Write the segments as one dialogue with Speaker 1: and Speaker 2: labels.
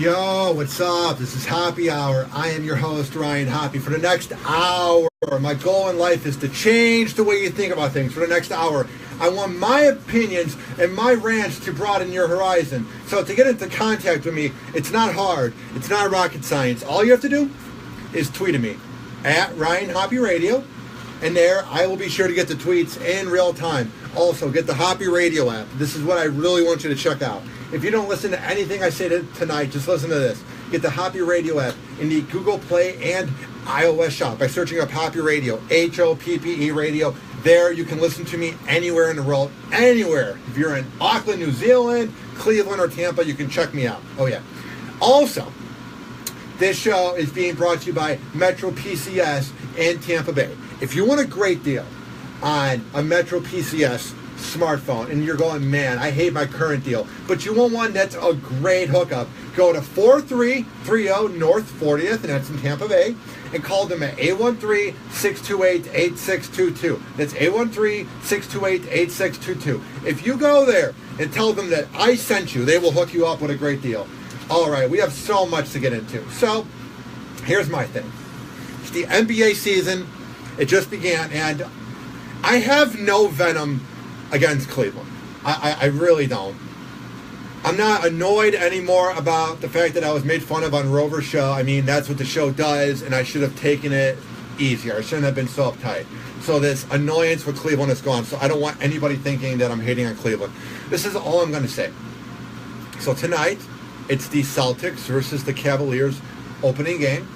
Speaker 1: Yo, what's up? This is Happy Hour. I am your host, Ryan Hoppe. For the next hour, my goal in life is to change the way you think about things. For the next hour, I want my opinions and my rants to broaden your horizon. So to get into contact with me, it's not hard. It's not rocket science. All you have to do is tweet at me, at Ryan Hoppe Radio. And there, I will be sure to get the tweets in real time. Also, get the Hoppe Radio app. This is what I really want you to check out. If you don't listen to anything I say tonight, just listen to this. Get the Hoppe Radio app in the Google Play and iOS shop by searching up Hoppe Radio, Hoppe Radio. There, you can listen to me anywhere in the world, anywhere. If you're in Auckland, New Zealand, Cleveland, or Tampa, you can check me out. Oh, yeah. Also, this show is being brought to you by Metro PCS in Tampa Bay. If you want a great deal on a Metro PCS smartphone and you're going, man, I hate my current deal, but you want one that's a great hookup, go to 4330 North 40th, and that's in Tampa Bay, and call them at 813-628-8622. That's 813-628-8622. If you go there and tell them that I sent you, they will hook you up with a great deal. All right, we have so much to get into. So, here's my thing. It's the NBA season. It just began, and I have no venom against Cleveland. I really don't. I'm not annoyed anymore about the fact that I was made fun of on Rover's show. I mean, that's what the show does, and I should have taken it easier. I shouldn't have been so uptight. So this annoyance with Cleveland is gone, so I don't want anybody thinking that I'm hating on Cleveland. This is all I'm going to say. So tonight, it's the Celtics versus the Cavaliers opening game.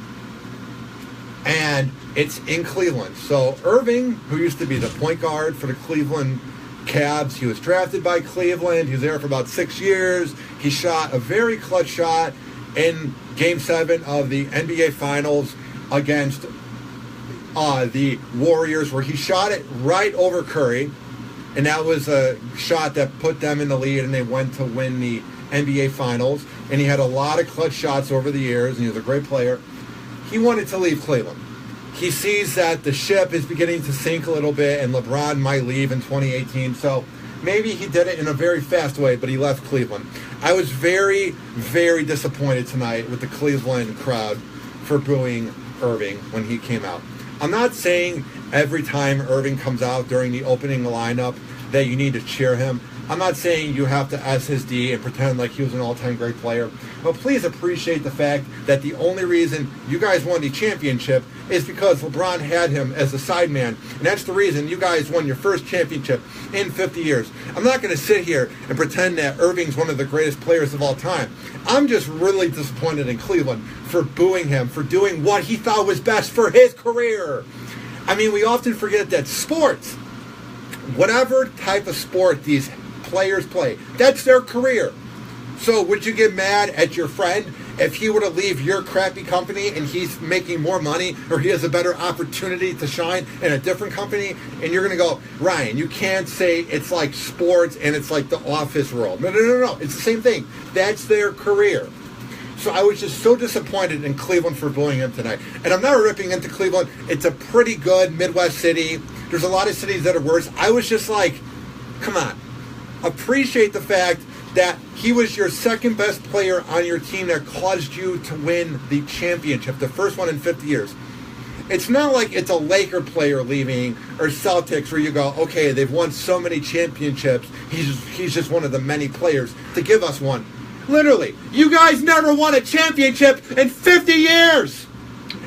Speaker 1: And it's in Cleveland. So Irving, who used to be the point guard for the Cleveland Cavs, he was drafted by Cleveland. He was there for about 6 years. He shot a very clutch shot in Game 7 of the NBA Finals against the Warriors, where he shot it right over Curry. And that was a shot that put them in the lead, and they went to win the NBA Finals. And he had a lot of clutch shots over the years, and he was a great player. He wanted to leave Cleveland. He sees that the ship is beginning to sink a little bit, and LeBron might leave in 2018. So maybe he did it in a very fast way, but he left Cleveland. I was very, very disappointed tonight with the Cleveland crowd for booing Irving when he came out. I'm not saying every time Irving comes out during the opening lineup that you need to cheer him. I'm not saying you have to S his D and pretend like he was an all-time great player, but please appreciate the fact that the only reason you guys won the championship is because LeBron had him as a side man, and that's the reason you guys won your first championship in 50 years. I'm not going to sit here and pretend that Irving's one of the greatest players of all time. I'm just really disappointed in Cleveland for booing him, for doing what he thought was best for his career. I mean, we often forget that sports, whatever type of sport these players play, that's their career. So would you get mad at your friend if he were to leave your crappy company and he's making more money, or he has a better opportunity to shine in a different company, and you're going to go, Ryan, you can't say it's like sports and it's like the office world. No. It's the same thing. That's their career. So I was just so disappointed in Cleveland for booing him tonight. And I'm not ripping into Cleveland. It's a pretty good Midwest city. There's a lot of cities that are worse. I was just like, come on. Appreciate the fact that he was your second best player on your team that caused you to win the championship, the first one in 50 years. It's not like it's a Laker player leaving or Celtics where you go, okay, they've won so many championships, he's just one of the many players to give us one. Literally, you guys never won a championship in 50 years.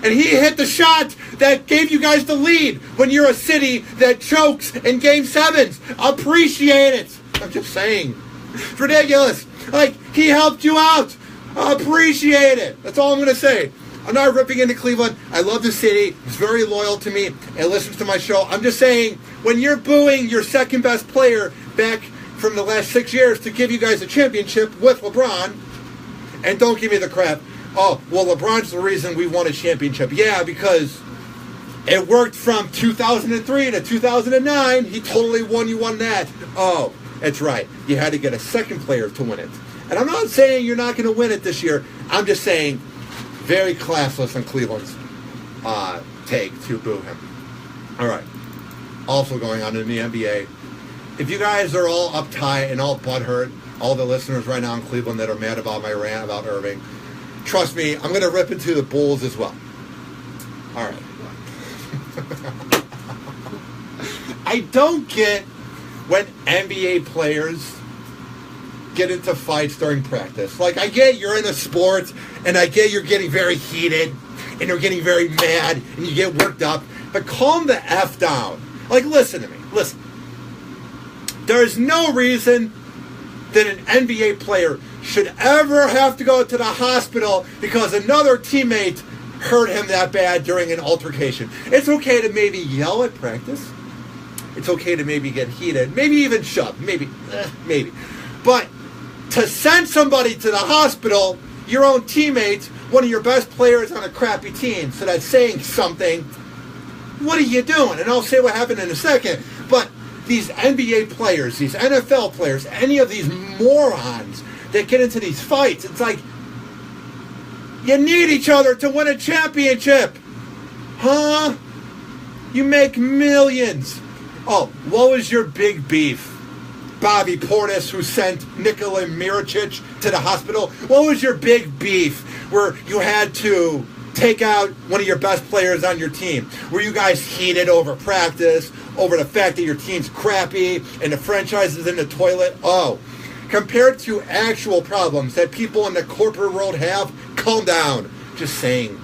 Speaker 1: And he hit the shot that gave you guys the lead when you're a city that chokes in Game 7s. Appreciate it. I'm just saying. It's ridiculous. Like, he helped you out. Appreciate it. That's all I'm going to say. I'm not ripping into Cleveland. I love the city. He's very loyal to me and listens to my show. I'm just saying, when you're booing your second best player back from the last 6 years to give you guys a championship with LeBron, and don't give me the crap, oh, well, LeBron's the reason we won a championship. Yeah, because it worked from 2003 to 2009. He totally won that. Oh, that's right. You had to get a second player to win it. And I'm not saying you're not going to win it this year. I'm just saying very classless on Cleveland's take to boo him. All right. Also going on in the NBA, if you guys are all uptight and all butthurt, all the listeners right now in Cleveland that are mad about my rant about Irving, trust me, I'm going to rip into the Bulls as well. All right. I don't get when NBA players get into fights during practice. Like, I get you're in a sport, and I get you're getting very heated, and you're getting very mad, and you get worked up, but calm the F down. Like, listen to me. Listen. There's no reason that an NBA player should ever have to go to the hospital because another teammate hurt him that bad during an altercation. It's okay to maybe yell at practice. It's okay to maybe get heated. Maybe even shove. Maybe. But to send somebody to the hospital, your own teammate, one of your best players on a crappy team, so that's saying something, what are you doing? And I'll say what happened in a second. But these NBA players, these NFL players, any of these morons that get into these fights, it's like, you need each other to win a championship. Huh? You make millions. Oh, what was your big beef? Bobby Portis, who sent Nikola Mirotic to the hospital. What was your big beef where you had to take out one of your best players on your team? Were you guys heated over practice, over the fact that your team's crappy and the franchise is in the toilet? Oh, compared to actual problems that people in the corporate world have, calm down. Just saying.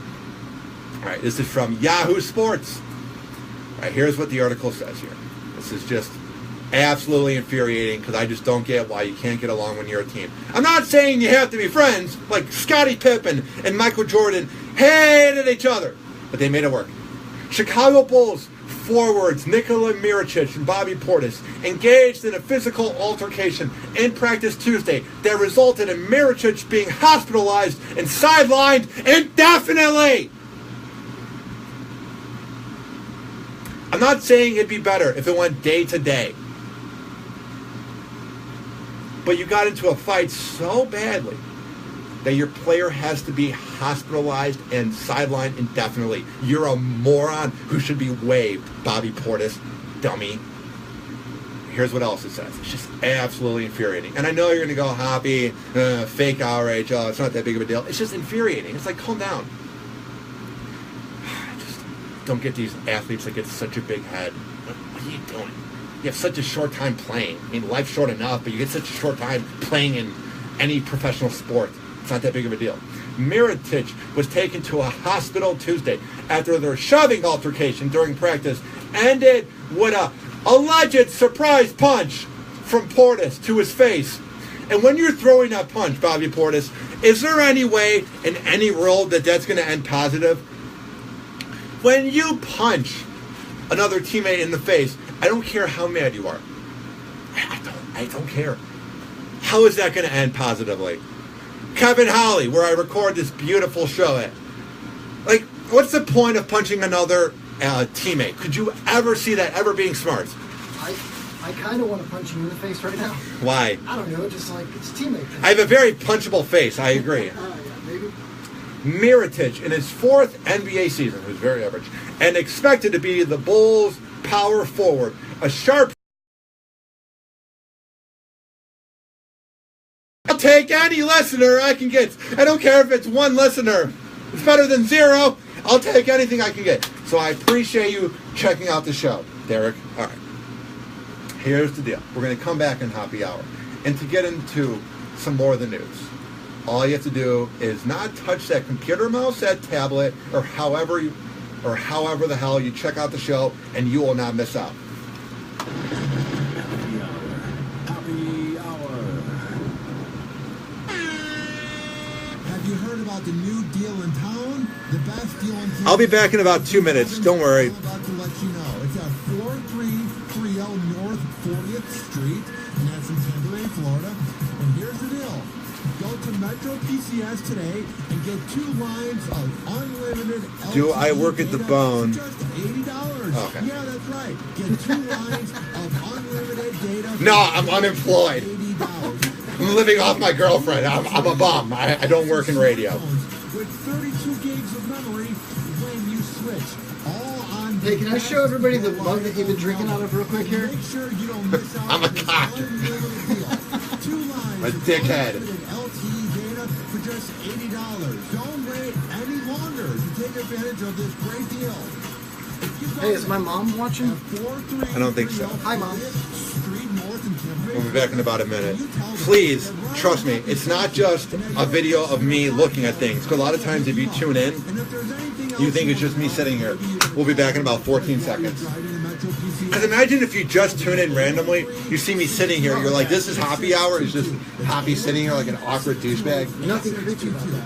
Speaker 1: All right, this is from Yahoo Sports. All right, here's what the article says here. This is just absolutely infuriating because I just don't get why you can't get along when you're a team. I'm not saying you have to be friends, like Scottie Pippen and Michael Jordan hated each other, but they made it work. Chicago Bulls forwards Nikola Mirotic and Bobby Portis engaged in a physical altercation in practice Tuesday that resulted in Mirotic being hospitalized and sidelined indefinitely. I'm not saying it'd be better if it went day to day. But you got into a fight so badly that your player has to be hospitalized and sidelined indefinitely. You're a moron who should be waived, Bobby Portis, dummy. Here's what else it says. It's just absolutely infuriating. And I know you're going to go, Hoppe, fake outrage, oh, it's not that big of a deal. It's just infuriating. It's like, calm down. I just don't get these athletes that get such a big head. What are you doing? You have such a short time playing. I mean, life's short enough, but you get such a short time playing in any professional sport. It's not that big of a deal. Mirotic was taken to a hospital Tuesday after their shoving altercation during practice ended with a alleged surprise punch from Portis to his face. And when you're throwing that punch, Bobby Portis, is there any way in any world that that's going to end positive? When you punch another teammate in the face, I don't care how mad you are. I don't care. How is that going to end positively? Kevin Holly, where I record this beautiful show at. Like, what's the point of punching another teammate? Could you ever see that ever being smart?
Speaker 2: I kind of want to punch you in the face right now.
Speaker 1: Why?
Speaker 2: I don't know, just like it's a teammate thing.
Speaker 1: I have a very punchable face, I agree.
Speaker 2: Yeah, maybe.
Speaker 1: Mirotic, in his fourth NBA season, who's very average, and expected to be the Bulls' power forward, a sharp. I'll take any listener I can get. I don't care if it's one listener. It's better than zero. I'll take anything I can get. So I appreciate you checking out the show, Derek. All right. Here's the deal. We're going to come back in Happy Hour. And to get into some more of the news, all you have to do is not touch that computer mouse, that tablet, or however the hell you check out the show, and you will not miss out.
Speaker 3: Happy Hour. Have you heard about the new deal in town? The best deal in town.
Speaker 1: I'll be back in about 2 minutes. Don't worry.
Speaker 3: I'm about to let you know. It's at 4330 North 40th Street, and that's in Tampa Bay, Florida. And here's the deal. Go to Metro PCS today and get 2 lines of unlimited LTE.
Speaker 1: Do I work at the bone?
Speaker 3: Just $80.
Speaker 1: Okay.
Speaker 3: Yeah, that's right. Get 2 lines of unlimited data.
Speaker 1: No, I'm unemployed.
Speaker 3: $80.
Speaker 1: I'm living off my girlfriend. I'm a bum. I don't work in radio.
Speaker 3: With 32 gigs of memory when you switch. All on.
Speaker 2: Hey, can I show everybody the mug that you've been drinking out of real quick here?
Speaker 3: Make sure you don't miss out.
Speaker 1: I'm a cock.
Speaker 3: Two lines
Speaker 1: A dickhead.
Speaker 3: of LTE data for just $80. advantage of this great deal.
Speaker 2: Hey, is my mom watching?
Speaker 1: I don't think so.
Speaker 2: Hi, Mom.
Speaker 1: We'll be back in about a minute. Please, trust me, it's not just a video of me looking at things. Because a lot of times if you tune in, you think it's just me sitting here. We'll be back in about 14 seconds. Because imagine if you just tune in randomly, you see me sitting here, you're like, this is Happy Hour. It's just Happy sitting here like an awkward douchebag.
Speaker 2: Nothing creepy about that.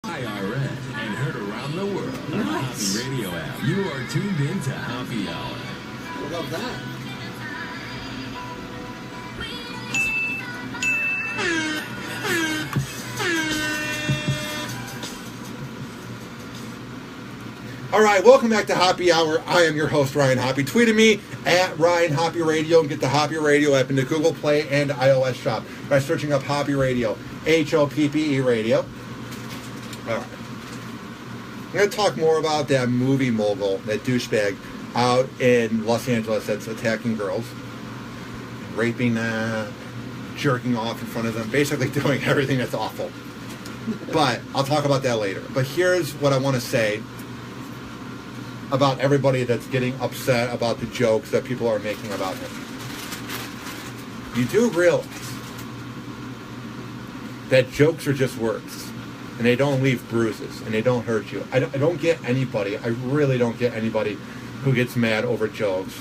Speaker 4: IRN and heard around the world on the Hoppe Radio app. You are tuned in to Happy Hour.
Speaker 2: I love that.
Speaker 1: All right, welcome back to Happy Hour. I am your host, Ryan Hoppe. Tweet at me at Ryan Hoppe Radio and get the Hoppe Radio app into Google Play and iOS shop by searching up Hoppe Radio, Hoppe Radio. All right. I'm going to talk more about that movie mogul, that douchebag out in Los Angeles that's attacking girls, raping them, jerking off in front of them, basically doing everything that's awful. But I'll talk about that later. But here's what I want to say about everybody that's getting upset about the jokes that people are making about him. You do realize that jokes are just words, and they don't leave bruises, and they don't hurt you. I don't get anybody, I really don't get anybody who gets mad over jokes.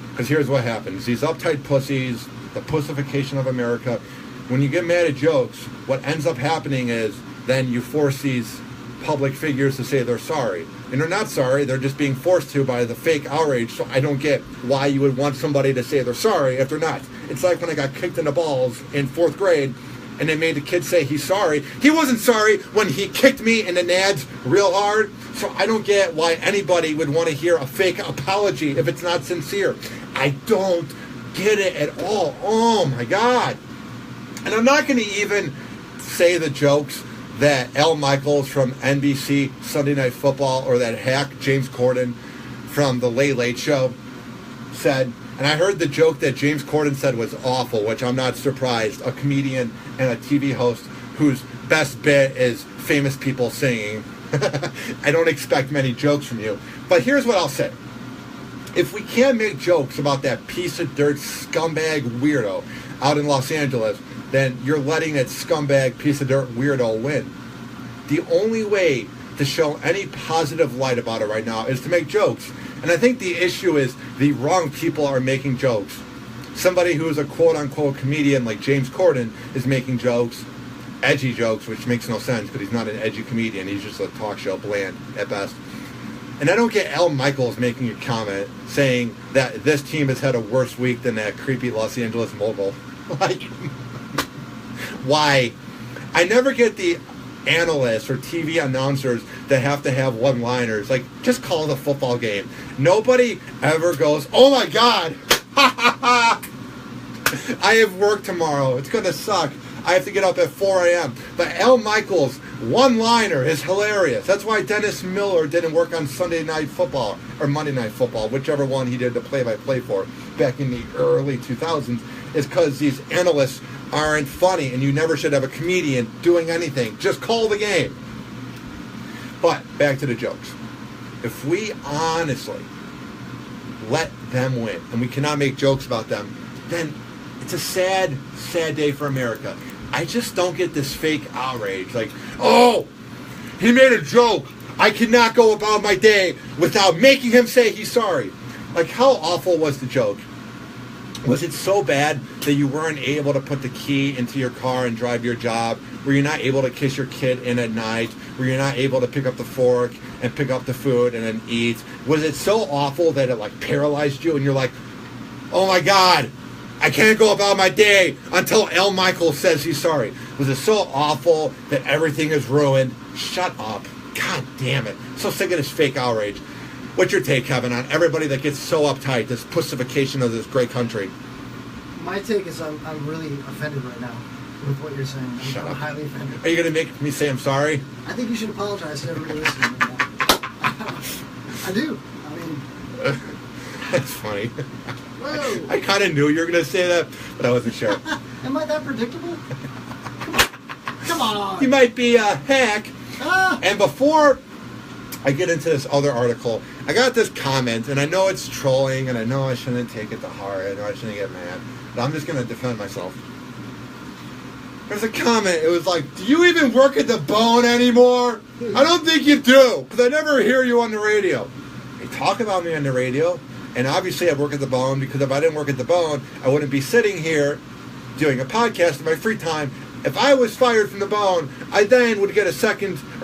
Speaker 1: Because here's what happens. These uptight pussies, the pussification of America, when you get mad at jokes, what ends up happening is then you force these public figures to say they're sorry. And they're not sorry, they're just being forced to by the fake outrage, so I don't get why you would want somebody to say they're sorry if they're not. It's like when I got kicked in the balls in 4th grade, and they made the kid say he's sorry. He wasn't sorry when he kicked me in the nads real hard, so I don't get why anybody would want to hear a fake apology if it's not sincere. I don't get it at all. Oh my God. And I'm not going to even say the jokes that Al Michaels from NBC Sunday Night Football or that hack James Corden from the Late Late Show said. And I heard the joke that James Corden said was awful, which I'm not surprised. A comedian and a TV host whose best bit is famous people singing. I don't expect many jokes from you. But here's what I'll say. If we can't make jokes about that piece of dirt scumbag weirdo out in Los Angeles, then you're letting that scumbag piece of dirt weirdo win. The only way to show any positive light about it right now is to make jokes. And I think the issue is the wrong people are making jokes. Somebody who is a quote-unquote comedian like James Corden is making jokes, edgy jokes, which makes no sense because he's not an edgy comedian. He's just a talk show, bland at best. And I don't get Al Michaels making a comment saying that this team has had a worse week than that creepy Los Angeles mogul. Like, why? I never get the analysts or TV announcers that have to have one-liners. Like, just call it a football game. Nobody ever goes, oh my God, I have work tomorrow. It's going to suck. I have to get up at 4 a.m. But Al Michaels' one-liner is hilarious. That's why Dennis Miller didn't work on Sunday Night Football or Monday Night Football, whichever one he did the play-by-play for back in the early 2000s, is because these analysts aren't funny, and you never should have a comedian doing anything. Just call the game. But back to the jokes. If we honestly let them win, and we cannot make jokes about them, then it's a sad, sad day for America. I just don't get this fake outrage. Like, oh, he made a joke. I cannot go about my day without making him say he's sorry. Like, how awful was the joke? Was it so bad that you weren't able to put the key into your car and drive your job? Were you not able to kiss your kid in at night? Were you not able to pick up the fork and pick up the food and then eat? Was it so awful that it like paralyzed you and you're like, oh my God, I can't go about my day until Al Michaels says he's sorry? Was it so awful that everything is ruined? Shut up. God damn it. So sick of this fake outrage. What's your take, Kevin, on everybody that gets so uptight, this pussification of this great country?
Speaker 2: My take is I'm really offended right now. with what you're saying.
Speaker 1: Shut
Speaker 2: I'm
Speaker 1: up.
Speaker 2: highly offended.
Speaker 1: Are you going to make me say I'm sorry?
Speaker 2: I think you should apologize to everybody listening. I do. I mean,
Speaker 1: That's funny.
Speaker 2: whoa.
Speaker 1: I kind of knew you were going to say that, but I wasn't sure.
Speaker 2: Am I that predictable? Come on.
Speaker 1: You might be a hack.
Speaker 2: Ah.
Speaker 1: And before I get into this other article, I got this comment, and I know it's trolling, and I know I shouldn't take it to heart, I know I shouldn't get mad, but I'm just going to defend myself. There's a comment, it was like, do you even work at the Bone anymore? I don't think you do, because I never hear you on the radio. They talk about me on the radio, and obviously I work at the Bone, because if I didn't work at the Bone, I wouldn't be sitting here doing a podcast in my free time. If I was fired from the Bone, I then would get a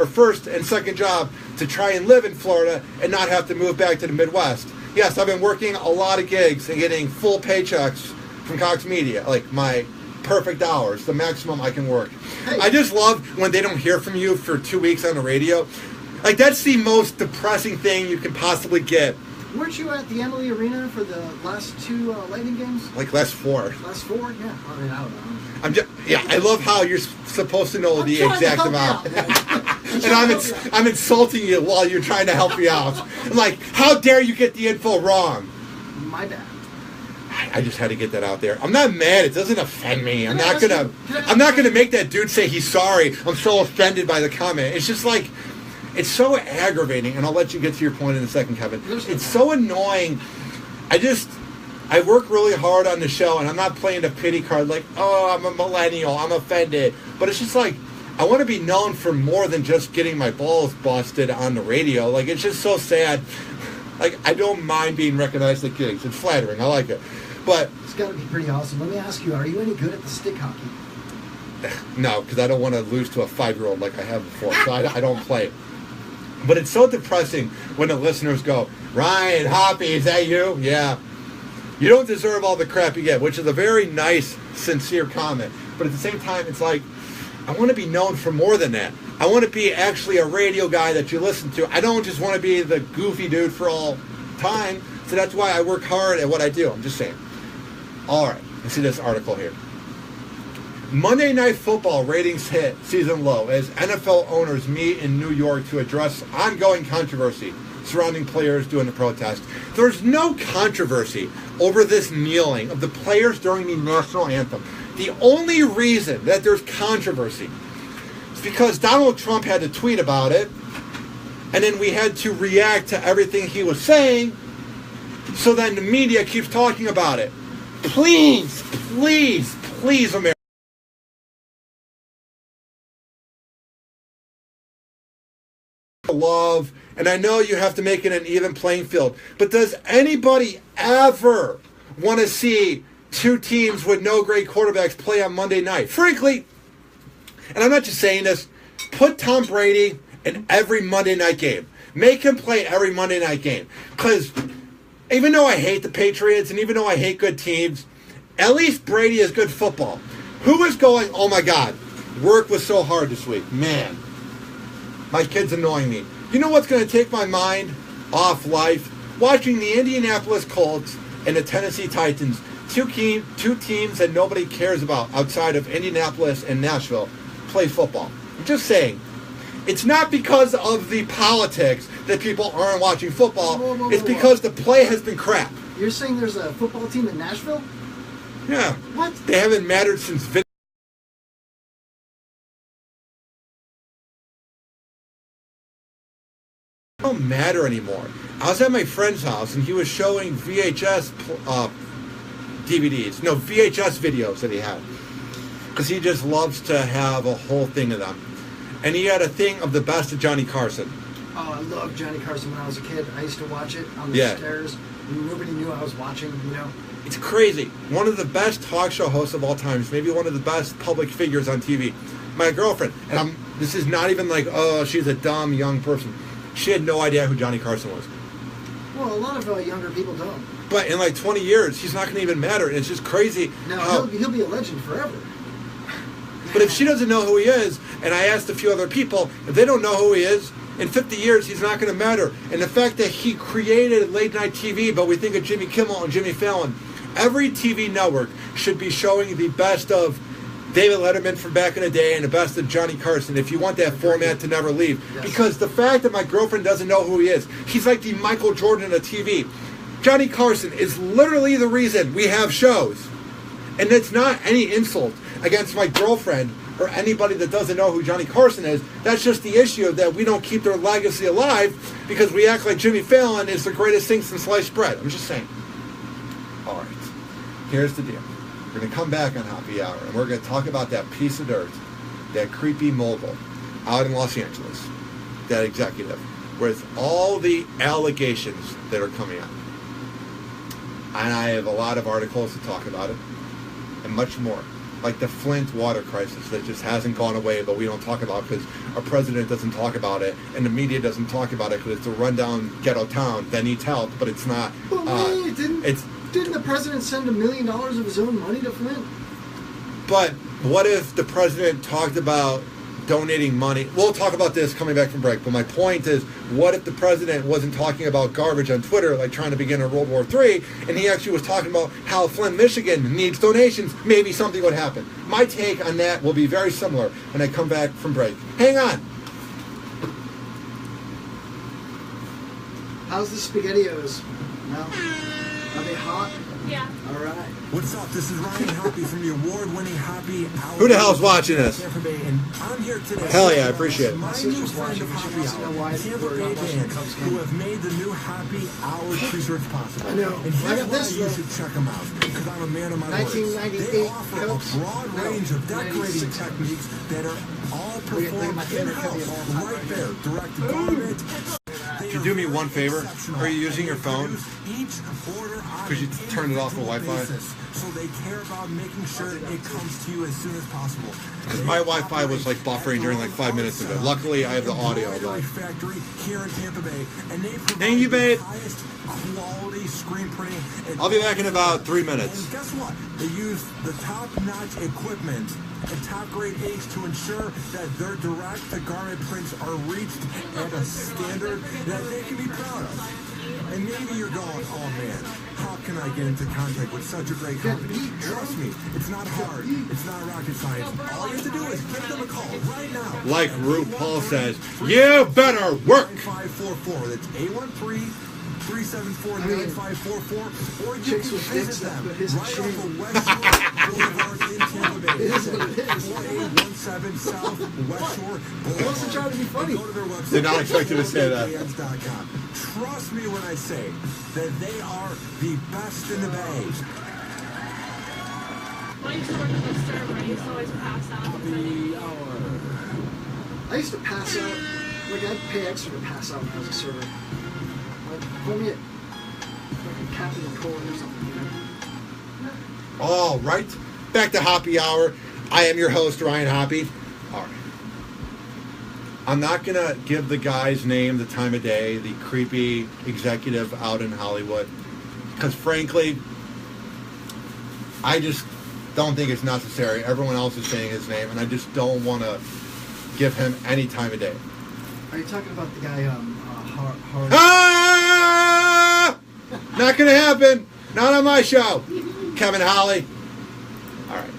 Speaker 1: first and second job to try and live in Florida and not have to move back to the Midwest. Yes, I've been working a lot of gigs and getting full paychecks from Cox Media, like my perfect hours, the maximum I can work.
Speaker 2: Hey.
Speaker 1: I just love when they don't hear from you for 2 weeks on the radio. Like, that's the most depressing thing you can possibly get.
Speaker 2: Weren't you at the Emily Arena for the last 2 Lightning games?
Speaker 1: Like, last 4.
Speaker 2: Last 4? Yeah. I mean, I don't know.
Speaker 1: I love how you're supposed to know the
Speaker 2: I'm trying to
Speaker 1: exact
Speaker 2: help
Speaker 1: amount.
Speaker 2: you out, man.
Speaker 1: And I'm insulting you while you're trying to help me out. I'm like, how dare you get the info wrong?
Speaker 2: My bad.
Speaker 1: I just had to get that out there. I'm not mad. It doesn't offend me. I'm
Speaker 2: Can I
Speaker 1: not
Speaker 2: ask
Speaker 1: gonna
Speaker 2: you-
Speaker 1: make that dude say he's sorry. I'm so offended by the comment. It's just like, it's so aggravating. And I'll let you get to your point in a second, Kevin. It's so annoying. I work really hard on the show, and I'm not playing the pity card like, oh, I'm a millennial, I'm offended. But it's just like, I want to be known for more than just getting my balls busted on the radio. Like, it's just so sad. Like, I don't mind being recognized at gigs. It's flattering. I like it. But
Speaker 2: It's got to be pretty awesome. Let me ask you, are you any good at the stick hockey?
Speaker 1: no, because I don't want to lose to a 5-year-old like I have before. So I don't play. But it's so depressing when the listeners go, Ryan, Hoppe, is that you? Yeah. You don't deserve all the crap you get, which is a very nice, sincere comment. But at the same time, it's like, I want to be known for more than that. I want to be actually a radio guy that you listen to. I don't just want to be the goofy dude for all time. So that's why I work hard at what I do. I'm just saying. All right, let's see this article here. Monday Night Football ratings hit season low as NFL owners meet in New York to address ongoing controversy surrounding players doing the protest. There's no controversy over this kneeling of the players during the national anthem. The only reason that there's controversy is because Donald Trump had to tweet about it, and then we had to react to everything he was saying, so then the media keeps talking about it. Please, please, please, America. Love, and I know you have to make it an even playing field, but does anybody ever want to see 2 teams with no great quarterbacks play on Monday night? Frankly, and I'm not just saying this, put Tom Brady in every Monday night game. Make him play every Monday night game. Because even though I hate the Patriots and even though I hate good teams, at least Brady is good football. Who is going, oh my God, work was so hard this week. Man, my kid's annoying me. You know what's going to take my mind off life? Watching the Indianapolis Colts and the Tennessee Titans, two teams that nobody cares about outside of Indianapolis and Nashville, play football. I'm just saying. It's not because of the politics that people aren't watching football.
Speaker 2: Whoa,
Speaker 1: it's because the play has been crap.
Speaker 2: You're saying there's a football team in Nashville?
Speaker 1: Yeah.
Speaker 2: What?
Speaker 1: They haven't mattered since Vince. They don't matter anymore. I was at my friend's house and he was showing VHS DVDs. No, VHS videos that he had. Because he just loves to have a whole thing of them. And he had a thing of the best of Johnny Carson.
Speaker 2: Oh, I loved Johnny Carson when I was a kid. I used to watch it on the stairs. Nobody knew I was watching, you know.
Speaker 1: It's crazy. One of the best talk show hosts of all times, maybe one of the best public figures on TV. My girlfriend, and this is not even like, oh, she's a dumb young person. She had no idea who Johnny Carson was.
Speaker 2: Well, a lot of younger people don't.
Speaker 1: But in like 20 years, he's not going to even matter. And it's just crazy.
Speaker 2: No, he'll be a legend forever.
Speaker 1: But if she doesn't know who he is, and I asked a few other people, if they don't know who he is, in 50 years, he's not going to matter. And the fact that he created late-night TV, but we think of Jimmy Kimmel and Jimmy Fallon, every TV network should be showing the best of David Letterman from back in the day and the best of Johnny Carson, if you want that format to never leave.
Speaker 2: Yes.
Speaker 1: Because the fact that my girlfriend doesn't know who he is, he's like the Michael Jordan of TV. Johnny Carson is literally the reason we have shows. And it's not any insult against my girlfriend or anybody that doesn't know who Johnny Carson is. That's just the issue that we don't keep their legacy alive because we act like Jimmy Fallon is the greatest thing since sliced bread. I'm just saying. All right. Here's the deal. We're going to come back on Happy Hour, and we're going to talk about that piece of dirt, that creepy mogul out in Los Angeles, that executive, with all the allegations that are coming out. And I have a lot of articles to talk about it, and much more. Like the Flint water crisis that just hasn't gone away, but we don't talk about because our president doesn't talk about it, and the media doesn't talk about it because it's a rundown ghetto town that needs help, but it's not.
Speaker 2: But wait, didn't the president send $1 million of his own money to Flint?
Speaker 1: But what if the president talked about donating money? We'll talk about this coming back from break, but my point is, what if the president wasn't talking about garbage on Twitter, like trying to begin a World War III, and he actually was talking about how Flint, Michigan needs donations? Maybe something would happen. My take on that will be very similar when I come back from break. Hang on.
Speaker 2: How's the SpaghettiOs? No? Are they hot?
Speaker 5: Yeah.
Speaker 2: All right.
Speaker 3: What's up? This is Ryan Hoppe from the award-winning Happy Hour.
Speaker 1: Who the hell's watching this?
Speaker 3: And I'm here today.
Speaker 1: Hell yeah, I appreciate it.
Speaker 3: My new friend of Happy Hour, Tampa Bay bands, who have made the new Happy Hour t-shirts possible.
Speaker 2: I know.
Speaker 3: And
Speaker 2: I
Speaker 3: here's
Speaker 2: got
Speaker 3: why
Speaker 2: this,
Speaker 3: you
Speaker 2: though.
Speaker 3: should check them out, because I'm a man of my words.
Speaker 2: 1998
Speaker 3: They offer
Speaker 2: Cokes.
Speaker 3: a broad range of decorating
Speaker 2: 96.
Speaker 3: techniques that are all
Speaker 2: Look at
Speaker 3: performed
Speaker 2: my favorite cookie of all
Speaker 3: in-house,
Speaker 2: time
Speaker 3: right
Speaker 2: right
Speaker 3: there, direct to garment.
Speaker 1: Could you do me one favor? Are you using your phone? Could you turn it off the Wi-Fi?
Speaker 3: So they care about making sure it comes to you as soon as possible.
Speaker 1: Because my Wi-Fi was like buffering during like 5 minutes of it. Luckily, I have the audio. But
Speaker 3: Factory here in Tampa Bay, and they
Speaker 1: thank you, babe.
Speaker 3: highest quality screen printing.
Speaker 1: I'll be back in about 3 minutes.
Speaker 3: And guess what? They use the top-notch equipment and top-grade inks to ensure that their direct-to-garment prints are reached at a standard that they can be proud of. And maybe you're going, oh man, how can I get into contact with such a great company? Trust me, it's not hard. It's not rocket science. All you have to do is give them a call right now.
Speaker 1: Like RuPaul says, you better work.
Speaker 3: 9544. That's 813-374-9544. Or you
Speaker 2: Chicks
Speaker 3: can
Speaker 2: with
Speaker 3: visit
Speaker 2: dicks,
Speaker 3: them
Speaker 2: but his
Speaker 3: right
Speaker 2: shame.
Speaker 3: off of West Shore Boulevard in Tampa Bay.
Speaker 2: It is what it is.
Speaker 3: 4817 South West Shore Boulevard.
Speaker 2: What's the job to be funny?
Speaker 3: Go to their website.
Speaker 1: Did not expect you to say that.
Speaker 3: bands.com. Trust me when I say that they are the best in the Bay.
Speaker 5: When I used to work at the server, I used to always pass out.
Speaker 2: I used to pass out. Like, I'd pay extra to pass out when I was a server. Like, call me at fucking Captain Cole or something, you know?
Speaker 1: All right. Back to Happy Hour. I am your host, Ryan Hoppe. All right. I'm not going to give the guy's name, the time of day, the creepy executive out in Hollywood. Because frankly, I just don't think it's necessary. Everyone else is saying his name, and I just don't want to give him any time of day.
Speaker 2: Are you talking about the guy, Hard?
Speaker 1: Ah! Not going to happen. Not on my show. Kevin Holly. All right.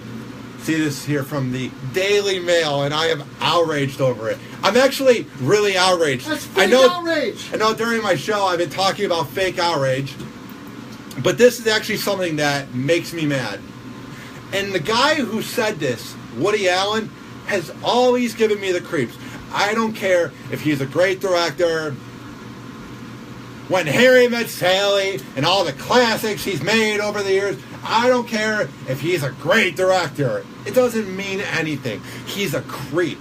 Speaker 1: See this here from the Daily Mail, and I am outraged over it. I'm actually really outraged.
Speaker 2: That's fake outrage.
Speaker 1: I know during my show I've been talking about fake outrage, but this is actually something that makes me mad. And the guy who said this, Woody Allen, has always given me the creeps. I don't care if he's a great director. When Harry Met Sally and all the classics he's made over the years, I don't care if he's a great director. It doesn't mean anything. He's a creep.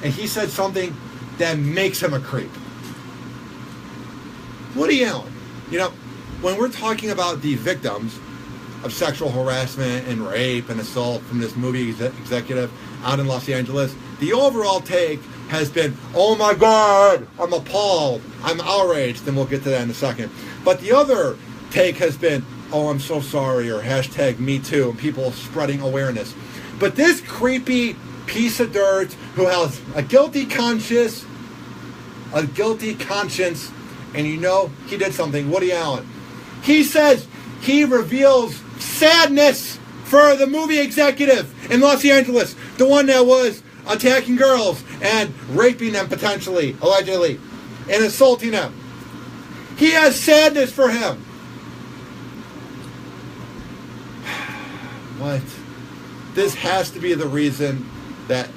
Speaker 1: And he said something that makes him a creep. Woody Allen. You know, when we're talking about the victims of sexual harassment and rape and assault from this movie executive out in Los Angeles, the overall take has been, oh my God, I'm appalled, I'm outraged, and we'll get to that in a second. But the other take has been, oh, I'm so sorry, or hashtag me too, and people spreading awareness. But this creepy piece of dirt who has a guilty conscience, and you know he did something, Woody Allen. He says he reveals sadness for the movie executive in Los Angeles, the one that was attacking girls and raping them potentially, allegedly, and assaulting them. He has sadness for him. What? This has to be the reason that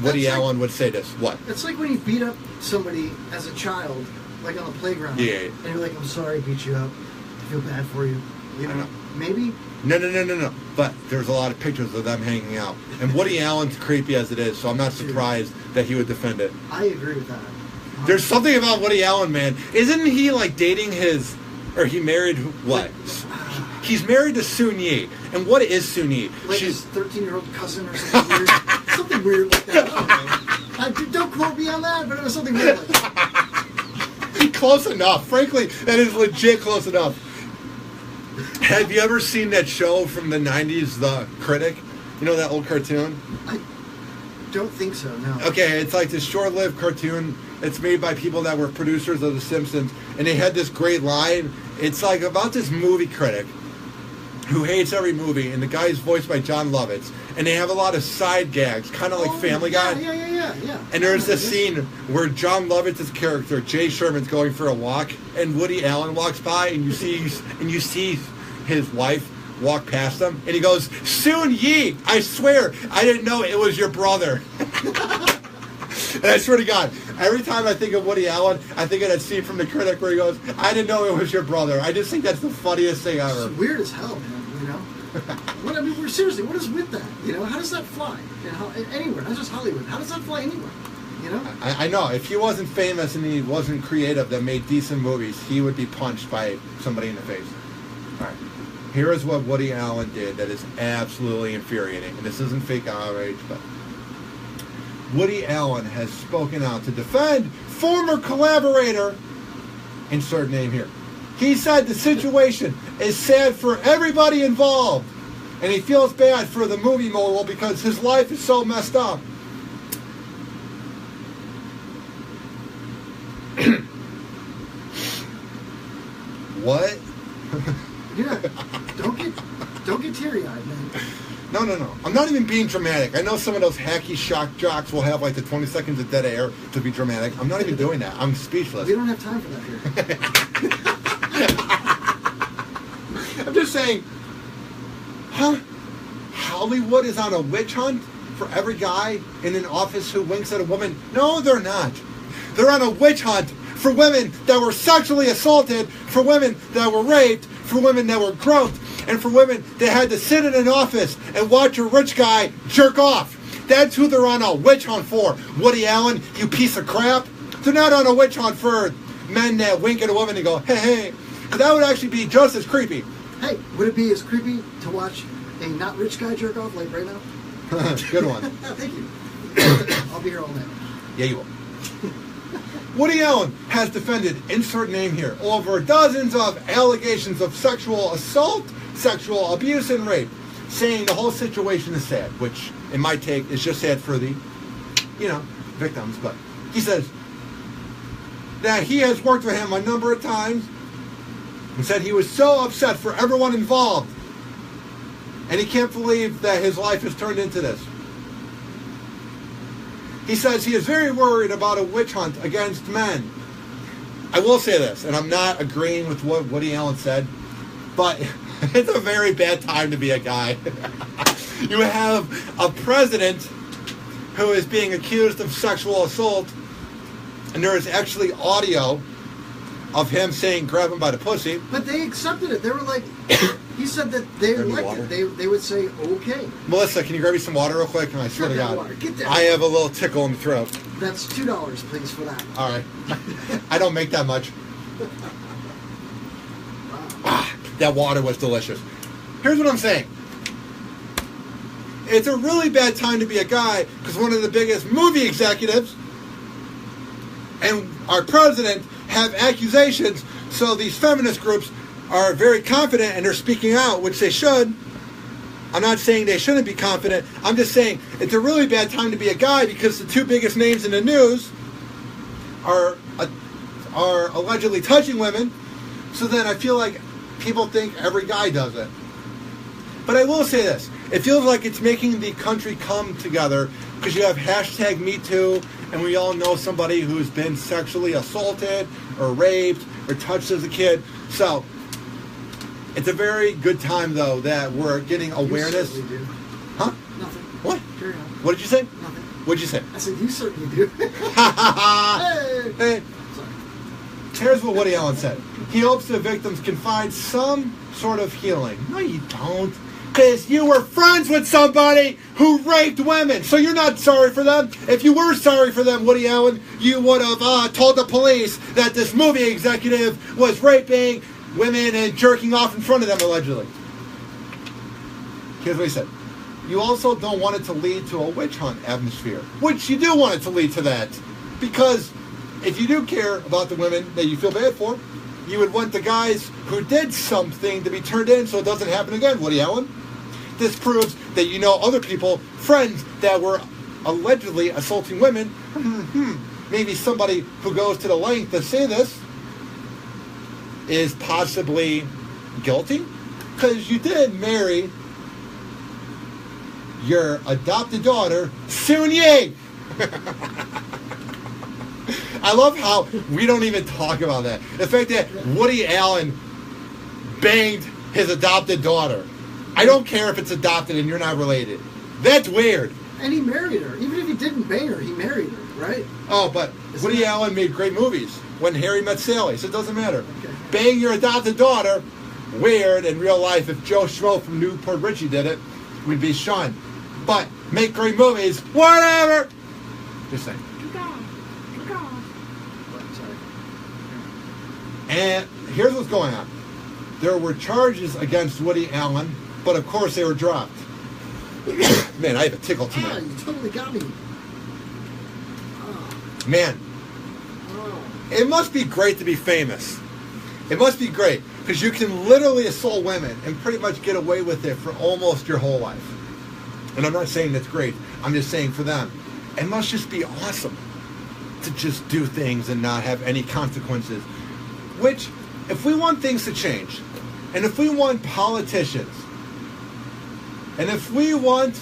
Speaker 1: Woody Allen would say this. What?
Speaker 2: It's like when you beat up somebody as a child, like on the playground.
Speaker 1: Yeah.
Speaker 2: And you're like, I'm sorry I beat you up. I feel bad for you. You know, maybe?
Speaker 1: No. But there's a lot of pictures of them hanging out. And Woody Allen's creepy as it is, so I'm not surprised that he would defend it.
Speaker 2: I agree with that.
Speaker 1: There's something about Woody Allen, man. Isn't he like dating his, or he married what? He's married to Soon Yi. And what is Soon Yi?
Speaker 2: Like his 13-year-old cousin or something weird. Something weird like that. Don't quote me on that, but it was something weird like that.
Speaker 1: Close enough. Frankly, that is legit close enough. Have you ever seen that show from the 90s, The Critic? You know that old cartoon?
Speaker 2: I don't think so, no.
Speaker 1: Okay, it's like this short-lived cartoon. It's made by people that were producers of The Simpsons. And they had this great line. It's like about this movie critic who hates every movie. And the guy's voiced by John Lovitz. And they have a lot of side gags, kind of like Family Guy.
Speaker 2: Yeah.
Speaker 1: And there's this scene where John Lovitz's character, Jay Sherman's going for a walk. And Woody Allen walks by. And you see his wife walk past him, and he goes, "Soon Yi, I swear, I didn't know it was your brother." And I swear to God, every time I think of Woody Allen, I think of that scene from The Critic where he goes, "I didn't know it was your brother." I just think that's the funniest thing ever.
Speaker 2: It's weird as hell, man, you know? Seriously, what is with that? You know, how does that fly? You know, anywhere, not just Hollywood. How does that fly anywhere? You know?
Speaker 1: I know. If he wasn't famous and he wasn't creative that made decent movies, he would be punched by somebody in the face. All right. Here is what Woody Allen did that is absolutely infuriating. And this isn't fake outrage, but Woody Allen has spoken out to defend former collaborator, insert name here. He said the situation is sad for everybody involved. And he feels bad for the movie mogul because his life is so messed up. What?
Speaker 2: Yeah, don't get teary-eyed, man.
Speaker 1: No. I'm not even being dramatic. I know some of those hacky shock jocks will have like the 20 seconds of dead air to be dramatic. I'm not even doing that. I'm speechless.
Speaker 2: We don't have time for that here.
Speaker 1: I'm just saying, Hollywood is on a witch hunt for every guy in an office who winks at a woman? No, they're not. They're on a witch hunt for women that were sexually assaulted, for women that were raped, for women that were groped, and for women that had to sit in an office and watch a rich guy jerk off. That's who they're on a witch hunt for. Woody Allen, you piece of crap. They're not on a witch hunt for men that wink at a woman and go, hey. Because that would actually be just as creepy.
Speaker 2: Hey, would it be as creepy to watch a not rich guy jerk off like right now?
Speaker 1: Good one.
Speaker 2: Thank you. I'll be here all night.
Speaker 1: Yeah, you will. Woody Allen has defended, insert name here, over dozens of allegations of sexual assault, sexual abuse, and rape, saying the whole situation is sad, which, in my take, is just sad for the, victims. But he says that he has worked with him a number of times and said he was so upset for everyone involved, and he can't believe that his life has turned into this. He says he is very worried about a witch hunt against men. I will say this, and I'm not agreeing with what Woody Allen said, but it's a very bad time to be a guy. You have a president who is being accused of sexual assault, and there is actually audio of him saying, grab him by the pussy.
Speaker 2: But they accepted it. They were like, he said that they liked it. They would say, okay.
Speaker 1: Melissa, can you grab me some water real quick? And I swear to God, I have a little tickle in the throat.
Speaker 2: That's $2, please, for that.
Speaker 1: All right. I don't make that much. That water was delicious. Here's what I'm saying. It's a really bad time to be a guy because one of the biggest movie executives and our president have accusations, so these feminist groups are very confident and they're speaking out, which they should. I'm not saying they shouldn't be confident. I'm just saying it's a really bad time to be a guy because the two biggest names in the news are allegedly touching women. So then I feel like people think every guy does it. But I will say this. It feels like it's making the country come together because you have hashtag #MeToo, and we all know somebody who's been sexually assaulted or raped or touched as a kid. So it's a very good time, though, that we're getting awareness.
Speaker 2: You certainly do.
Speaker 1: Huh?
Speaker 2: Nothing.
Speaker 1: What?
Speaker 2: Carry on.
Speaker 1: What did you say?
Speaker 2: Nothing.
Speaker 1: What did you say?
Speaker 2: I said, you certainly do. Hey!
Speaker 1: Hey.
Speaker 2: Sorry.
Speaker 1: Here's what Woody Allen said. He hopes the victims can find some sort of healing. No, you don't. Because you were friends with somebody who raped women. So you're not sorry for them. If you were sorry for them, Woody Allen, you would have told the police that this movie executive was raping women and jerking off in front of them, allegedly. Here's what he said. You also don't want it to lead to a witch hunt atmosphere, which you do want it to lead to that. Because if you do care about the women that you feel bad for, you would want the guys who did something to be turned in so it doesn't happen again, Woody Allen. This proves that you know other people, friends that were allegedly assaulting women. Maybe somebody who goes to the length to say this is possibly guilty. Because you did marry your adopted daughter, Soon-Yi. I love how we don't even talk about that. The fact that Woody Allen banged his adopted daughter. I don't care if it's adopted and you're not related. That's weird.
Speaker 2: And he married her. Even if he didn't bang her, he married her, right?
Speaker 1: Oh, but Woody Allen made great movies. When Harry Met Sally, so it doesn't matter.
Speaker 2: Okay.
Speaker 1: Bang your adopted daughter, weird in real life. If Joe Schmo from Newport Richie did it, we'd be shunned. But make great movies, whatever. Just saying. And here's what's going on. There were charges against Woody Allen, but of course they were dropped. Man, I have a tickle tonight.
Speaker 2: Yeah, you totally got me. Oh.
Speaker 1: Man,
Speaker 2: Oh.
Speaker 1: it must be great to be famous. It must be great because you can literally assault women and pretty much get away with it for almost your whole life. And I'm not saying that's great. I'm just saying for them, it must just be awesome to just do things and not have any consequences. Which, if we want things to change, and if we want politicians, and if we want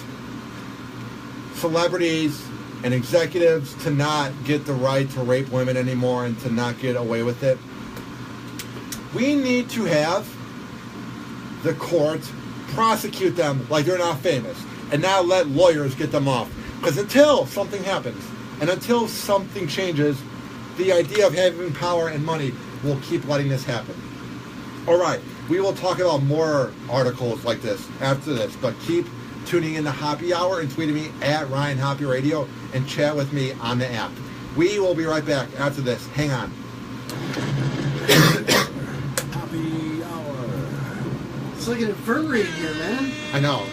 Speaker 1: celebrities and executives to not get the right to rape women anymore and to not get away with it, we need to have the court prosecute them like they're not famous and not let lawyers get them off. Because until something happens and until something changes, the idea of having power and money will keep letting this happen. All right, we will talk about more articles like this after this, but keep tuning in to Hoppy Hour and tweeting me at Ryan Hoppy Radio and chat with me on the app. We will be right back after this. Hang on.
Speaker 3: Happy hour.
Speaker 2: It's like an infirmary in here, man.
Speaker 1: I know.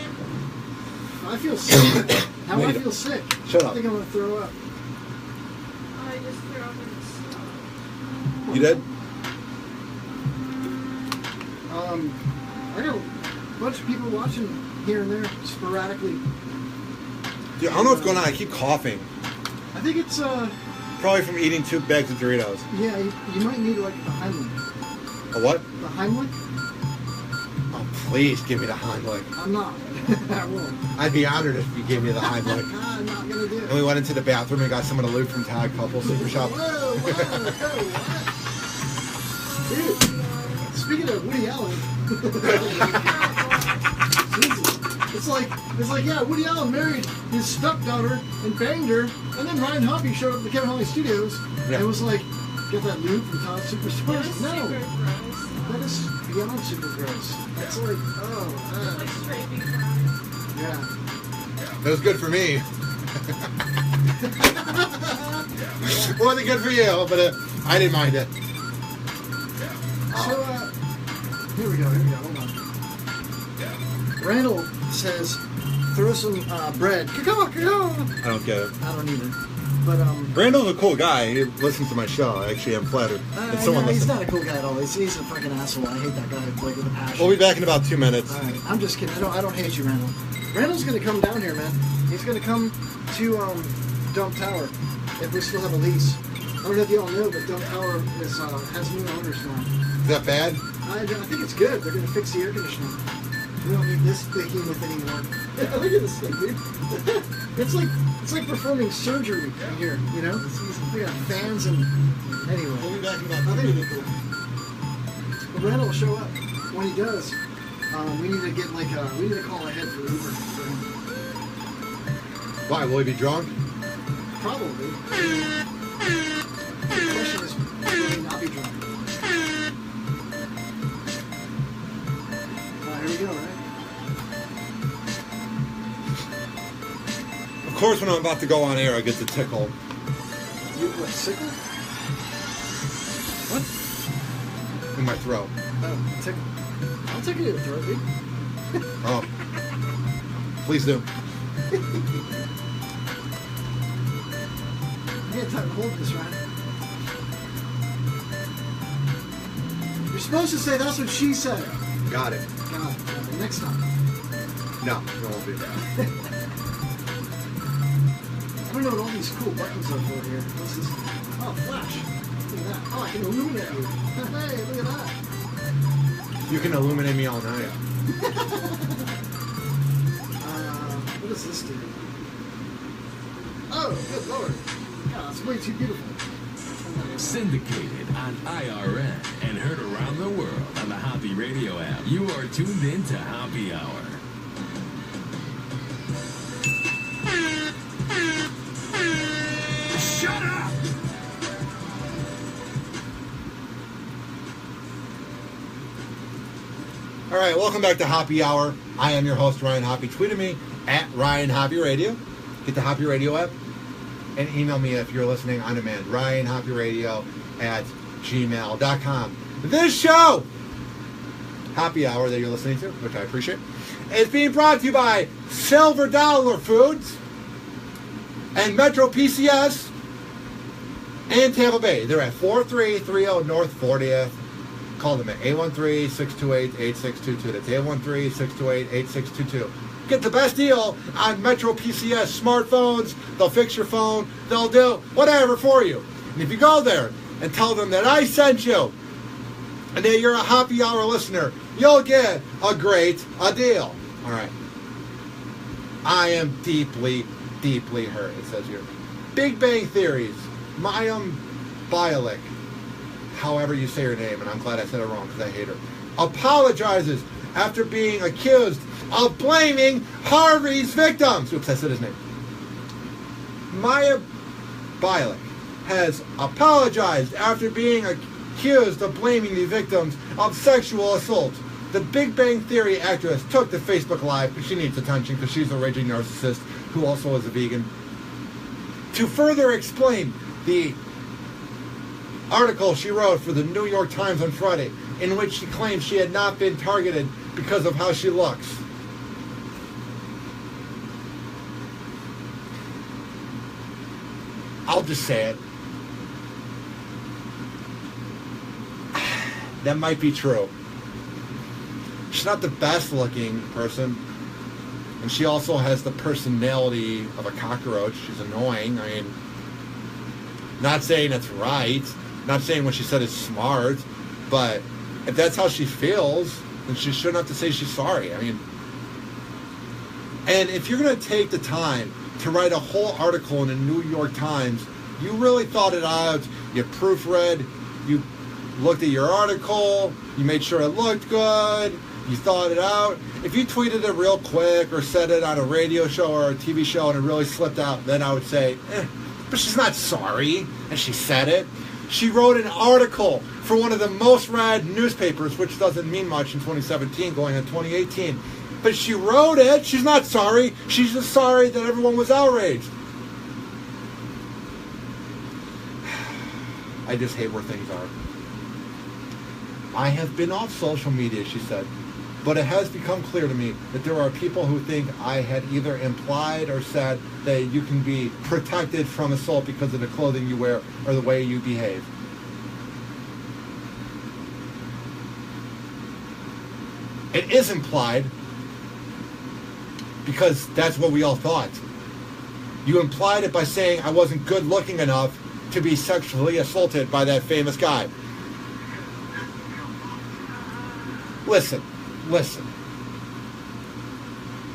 Speaker 2: I feel sick. How do I feel sick?
Speaker 1: Shut
Speaker 2: I
Speaker 1: up.
Speaker 2: think I'm going to throw up.
Speaker 5: I just threw up in the snow.
Speaker 1: You did?
Speaker 2: I got a bunch of people watching here and there, sporadically.
Speaker 1: Dude, I don't know what's going on. I keep coughing.
Speaker 2: I think it's,
Speaker 1: Probably from eating 2 bags of Doritos.
Speaker 2: yeah, you might need like the Heimlich.
Speaker 1: A what?
Speaker 2: The Heimlich?
Speaker 1: Oh, please give me the Heimlich.
Speaker 2: I'm not. I won't.
Speaker 1: I'd be honored if you gave me the Heimlich.
Speaker 2: I'm not going to do it.
Speaker 1: And we went into the bathroom and got some of the loot from Tag Couple Super Shop.
Speaker 2: Whoa, what? Dude, speaking of Woody Allen, it's like, yeah, Woody Allen married his stepdaughter and banged her, and then Ryan Hoppe showed up at the Kevin Holly Studios and was like, get that loot from Todd Superstars?
Speaker 5: That's
Speaker 2: No,
Speaker 5: super gross.
Speaker 2: that is beyond super gross. That's like,
Speaker 5: It's like scraping around.
Speaker 2: yeah.
Speaker 1: That was good for me. Wasn't good for you, but I didn't mind it.
Speaker 2: So, here we go, hold on. Randall says, throw some bread. Caw-caw.
Speaker 1: I don't get it.
Speaker 2: I don't either. But,
Speaker 1: Randall's a cool guy. He listens to my show. Actually, I'm flattered. If someone
Speaker 2: no, he's
Speaker 1: listens.
Speaker 2: not a cool guy at all. He's a fucking asshole. I hate that guy like with a passion.
Speaker 1: We'll be back in about 2 minutes.
Speaker 2: All right, I'm just kidding. I don't hate you, Randall. Randall's gonna come down here, man. He's gonna come to Dump Tower if we still have a lease. I don't know if you all know, but Dump Tower is has new owners now.
Speaker 1: Is that bad?
Speaker 2: I think it's good. They're gonna fix the air conditioning. We don't need this behemoth anymore. Look at this thing, dude. it's like performing surgery in here, you know? We got fans and anyway.
Speaker 3: We'll be back in about
Speaker 2: I
Speaker 3: 30
Speaker 2: think
Speaker 3: minutes.
Speaker 2: Randall will show up. When he does, we need to get we need to call ahead for Uber.
Speaker 1: Why? Will he be drunk?
Speaker 2: Probably. The question is, will he not be drunk? Here we go, right?
Speaker 1: Of course, when I'm about to go on air, I get the tickle.
Speaker 2: You what, sickle? What?
Speaker 1: In my throat.
Speaker 2: Oh, tickle. I'll take it in the throat, dude.
Speaker 1: Oh. Please do.
Speaker 2: You gotta tighten hold this, right? You're supposed to say that's what she said.
Speaker 1: Got it.
Speaker 2: God, next time.
Speaker 1: No, it won't be that.
Speaker 2: I don't know what all these cool buttons are for here. What's this? Oh, flash. Look at that. Oh, I can illuminate you. Hey, look at that.
Speaker 1: You can illuminate me all night.
Speaker 2: What does this do? Oh, good lord. God, that's way too beautiful.
Speaker 4: Syndicated on IRN and heard around the world on the Hoppe Radio app. You are tuned in to Hoppe Hour. Shut up!
Speaker 1: All right, welcome back to Hoppe Hour. I am your host, Ryan Hoppe. Tweet at me at Ryan Hoppe Radio. Get the Hoppe Radio app and email me if you're listening on demand. RyanHoppeRadio@gmail.com. This show, Hoppe Hour, that you're listening to, which I appreciate, is being brought to you by Silver Dollar Foods and Metro PCS and Tampa Bay. They're at 4330 North 40th. Call them at 813-628-8622. That's 813-628-8622. Get the best deal on Metro PCS smartphones. They'll fix your phone. They'll do whatever for you. And if you go there and tell them that I sent you and that you're a Hoppe Hour listener, you'll get a great deal. All right. I am deeply, deeply hurt, it says here. Big Bang Theory's Mayim Bialik, however you say her name, and I'm glad I said it wrong because I hate her, apologizes after being accused of blaming Harvey's victims. Oops, I said his name. Mayim Bialik has apologized after being accused of blaming the victims of sexual assault. The Big Bang Theory actress took to Facebook Live, because she needs attention because she's a raging narcissist who also is a vegan, to further explain the article she wrote for the New York Times on Friday, in which she claimed she had not been targeted because of how she looks. I'll just say it. That might be true. She's not the best looking person, and she also has the personality of a cockroach. She's annoying. I mean, not saying that's right, not saying what she said is smart, but if that's how she feels, then she shouldn't have to say she's sorry. I mean, and if you're going to take the time to write a whole article in the New York Times, you really thought it out, you proofread, you looked at your article, you made sure it looked good, you thought it out. If you tweeted it real quick or said it on a radio show or a TV show and it really slipped out, then I would say, but she's not sorry, and she said it. She wrote an article for one of the most read newspapers, which doesn't mean much in 2017 going into 2018. But she wrote it. She's not sorry. She's just sorry that everyone was outraged. I just hate where things are. I have been off social media, she said, but it has become clear to me that there are people who think I had either implied or said that you can be protected from assault because of the clothing you wear or the way you behave. It is implied because that's what we all thought. You implied it by saying I wasn't good looking enough to be sexually assaulted by that famous guy. Listen.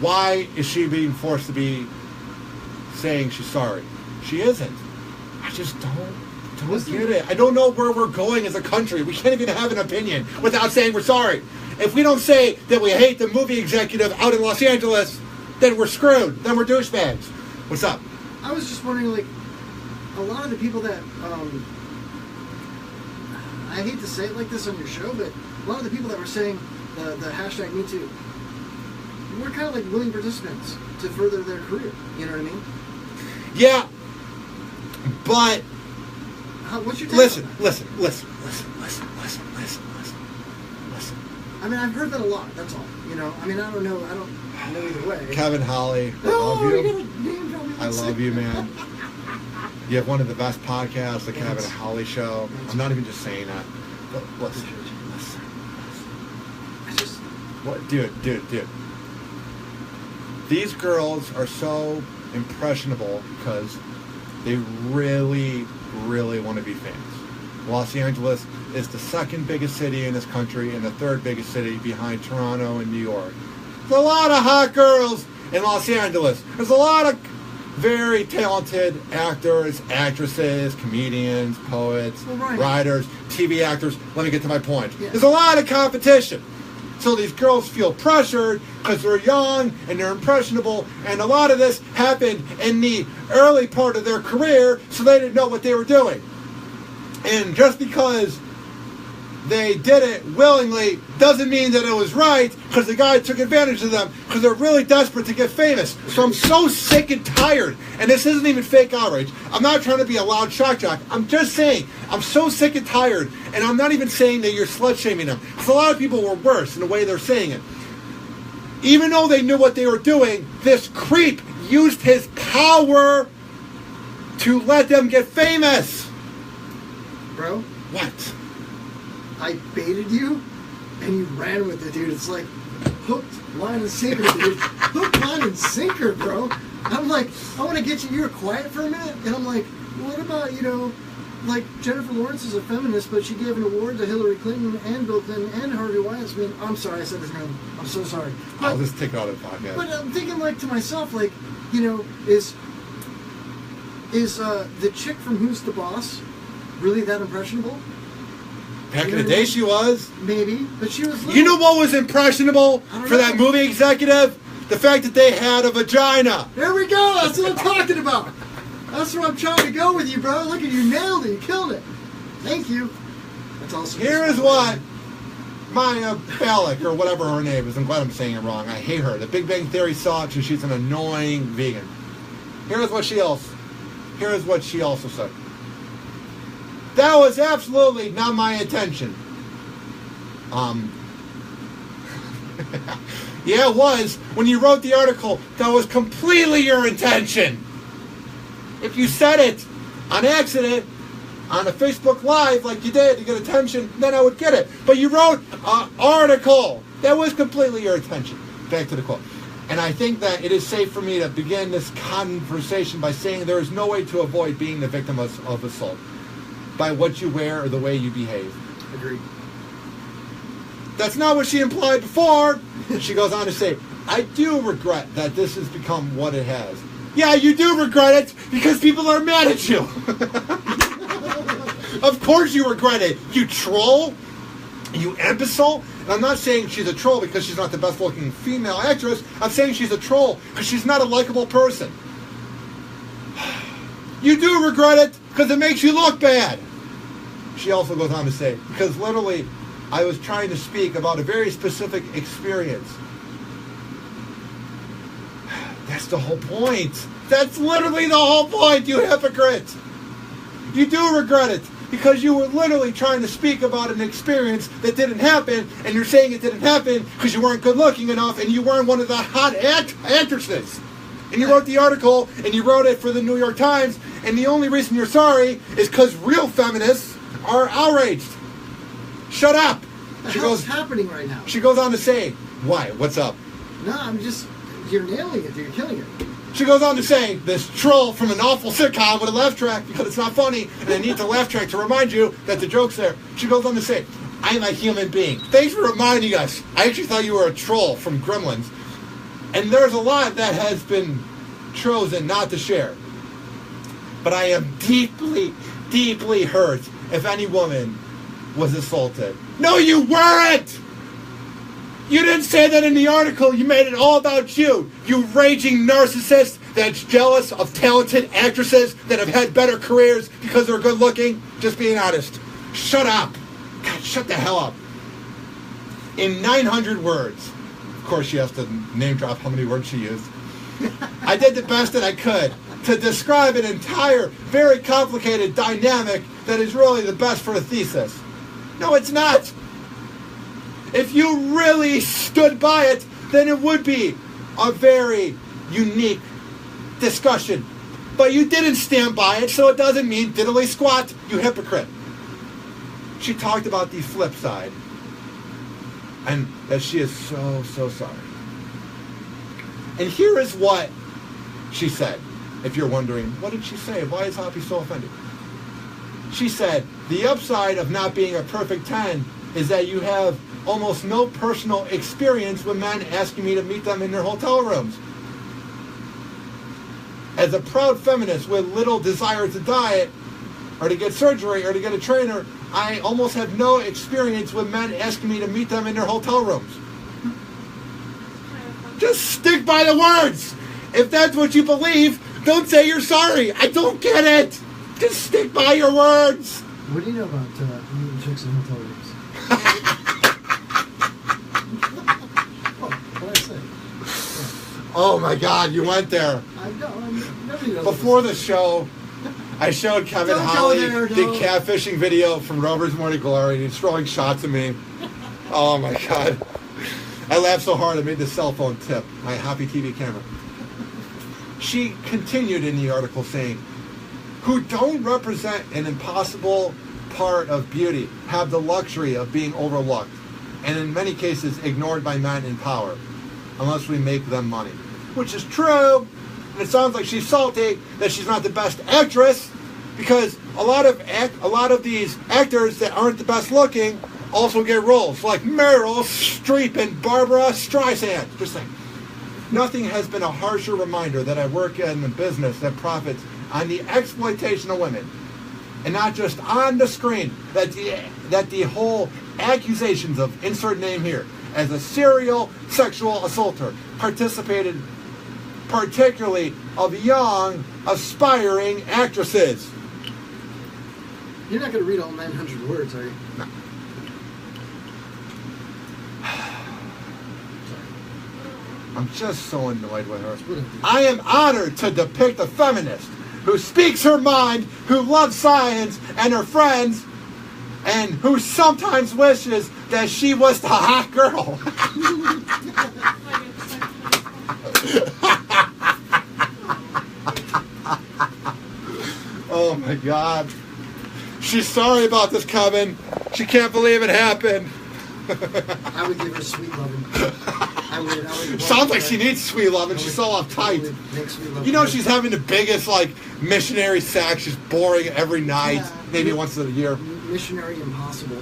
Speaker 1: Why is she being forced to be saying she's sorry? She isn't. I just don't get it. I don't know where we're going as a country. We can't even have an opinion without saying we're sorry. If we don't say that we hate the movie executive out in Los Angeles, then we're screwed. Then we're douchebags. What's up?
Speaker 2: I was just wondering, like, a lot of the people that, I hate to say it like this on your show, but a lot of the people that were saying the hashtag #MeToo, we're kind of like willing participants to further their career. You know what I mean?
Speaker 1: Yeah, but
Speaker 2: what's your take
Speaker 1: listen.
Speaker 2: on that?
Speaker 1: Listen.
Speaker 2: I mean, I've heard that a lot. That's all. You know, I mean, I don't know either way.
Speaker 1: Kevin Holly, I love you. I love you, man. You have one of the best podcasts, the Kevin Holly Show. I'm not even just saying that. But listen.
Speaker 2: I just...
Speaker 1: What, dude. These girls are so impressionable because they really, really want to be famous. Los Angeles is the second biggest city in this country and the third biggest city behind Toronto and New York. There's a lot of hot girls in Los Angeles. There's a lot of very talented actors, actresses, comedians, poets, writers, TV actors. Let me get to my point.
Speaker 2: Yeah.
Speaker 1: There's a lot of competition. So these girls feel pressured because they're young and they're impressionable, and a lot of this happened in the early part of their career, so they didn't know what they were doing. And just because they did it willingly doesn't mean that it was right, because the guy took advantage of them because they're really desperate to get famous. So I'm so sick and tired, and this isn't even fake outrage. I'm not trying to be a loud shock jock. I'm just saying I'm so sick and tired, and I'm not even saying that you're slut-shaming them, because a lot of people were worse in the way they're saying it. Even though they knew what they were doing, this creep used his power to let them get famous.
Speaker 2: Bro?
Speaker 1: What?
Speaker 2: I baited you, and you ran with it, dude. It's like hooked, line, and sinker, dude. Hook, line, and sinker, bro. I'm like, I want to get you. You were quiet for a minute, and I'm like, what about, like Jennifer Lawrence is a feminist, but she gave an award to Hillary Clinton and Bill Clinton and Harvey Weinstein. I'm sorry, I said his name. I'm so sorry.
Speaker 1: I'll just take out of the podcast.
Speaker 2: But I'm thinking, like, to myself, like, is the chick from Who's the Boss really that impressionable?
Speaker 1: Back in the day, she was.
Speaker 2: Maybe, but she was...
Speaker 1: You know what was impressionable for that
Speaker 2: know.
Speaker 1: movie executive? The fact that they had a vagina.
Speaker 2: There we go. That's what I'm talking about. That's where I'm trying to go with you, bro. Look at you. Nailed it. You killed it. Thank you. That's awesome.
Speaker 1: Here is what Maya Balak, or whatever her name is. I'm glad I'm saying it wrong. I hate her. The Big Bang Theory sucks, and she's an annoying vegan. Here's what she also said. That was absolutely not my intention. Yeah, it was. When you wrote the article, that was completely your intention. If you said it on accident on a Facebook Live like you did to get attention, then I would get it. But you wrote an article. That was completely your intention. Back to the quote. And I think that it is safe for me to begin this conversation by saying there is no way to avoid being the victim of assault by what you wear or the way you behave.
Speaker 2: Agreed.
Speaker 1: That's not what she implied before. She goes on to say, I do regret that this has become what it has. Yeah, you do regret it because people are mad at you. Of course you regret it, you troll, you imbecile. And I'm not saying she's a troll because she's not the best looking female actress. I'm saying she's a troll because she's not a likable person. You do regret it because it makes you look bad. She also goes on to say, because literally I was trying to speak about a very specific experience. That's the whole point. That's literally the whole point, you hypocrite. You do regret it because you were literally trying to speak about an experience that didn't happen, and you're saying it didn't happen because you weren't good looking enough and you weren't one of the hot actresses. And you wrote the article, and you wrote it for the New York Times, and the only reason you're sorry is because real feminists are outraged. Shut up.
Speaker 2: What's happening right now?
Speaker 1: She goes on to say, why? What's up?
Speaker 2: No, you're nailing it. You're killing it.
Speaker 1: She goes on to say, this troll from an awful sitcom with a laugh track because it's not funny, and I need the laugh track to remind you that the joke's there. She goes on to say, I'm a human being. Thanks for reminding us. I actually thought you were a troll from Gremlins. And there's a lot that has been chosen not to share. But I am deeply, deeply hurt if any woman was assaulted. No, you weren't! You didn't say that in the article. You made it all about you. You raging narcissist that's jealous of talented actresses that have had better careers because they're good looking. Just being honest. Shut up. God, shut the hell up. In 900 words. Of course, she has to name drop how many words she used. I did the best that I could to describe an entire, very complicated dynamic that is really the best for a thesis. No, it's not. If you really stood by it, then it would be a very unique discussion. But you didn't stand by it, so it doesn't mean diddly squat, you hypocrite. She talked about the flip side, and that she is so, so sorry. And here is what she said. If you're wondering, what did she say? Why is Hoppe so offended? She said, the upside of not being a perfect 10 is that you have almost no personal experience with men asking me to meet them in their hotel rooms. As a proud feminist with little desire to diet or to get surgery or to get a trainer, I almost have no experience with men asking me to meet them in their hotel rooms. Just stick by the words. If that's what you believe, don't say you're sorry. I don't get it. Just stick by your words.
Speaker 2: What do you know about meeting chicks in hotel rooms? What did I say? Yeah.
Speaker 1: Oh my God, you went there.
Speaker 2: I know. Nobody knows.
Speaker 1: Before the show, I showed Kevin
Speaker 2: Don't go
Speaker 1: Holly
Speaker 2: there,
Speaker 1: the
Speaker 2: don't.
Speaker 1: catfishing video from Rover's Morning Glory, and he's throwing shots at me. Oh my God. I laughed so hard I made the cell phone tip, my Hoppe TV camera. She continued in the article saying, who don't represent an impossible part of beauty have the luxury of being overlooked, and in many cases ignored by men in power, unless we make them money. Which is true, and it sounds like she's salty that she's not the best actress, because a lot of these actors that aren't the best looking also get roles, like Meryl Streep and Barbara Streisand. Just saying. Nothing has been a harsher reminder that I work in a business that profits on the exploitation of women, and not just on the screen, that the whole accusations of insert name here as a serial sexual assaulter participated particularly of young aspiring actresses.
Speaker 2: You're not going to read all 900 words, are you?
Speaker 1: No. I'm just so annoyed with her. I am honored to depict a feminist who speaks her mind, who loves science and her friends, and who sometimes wishes that she was the hot girl. Oh my God. She's sorry about this, Kevin. She can't believe it happened.
Speaker 2: I would give her sweet loving. I would
Speaker 1: Sounds like she needs sweet love, and she's so uptight. You know, she's having the biggest, like, missionary sex. She's boring every night,
Speaker 2: Yeah.
Speaker 1: maybe once a year.
Speaker 2: Missionary Impossible.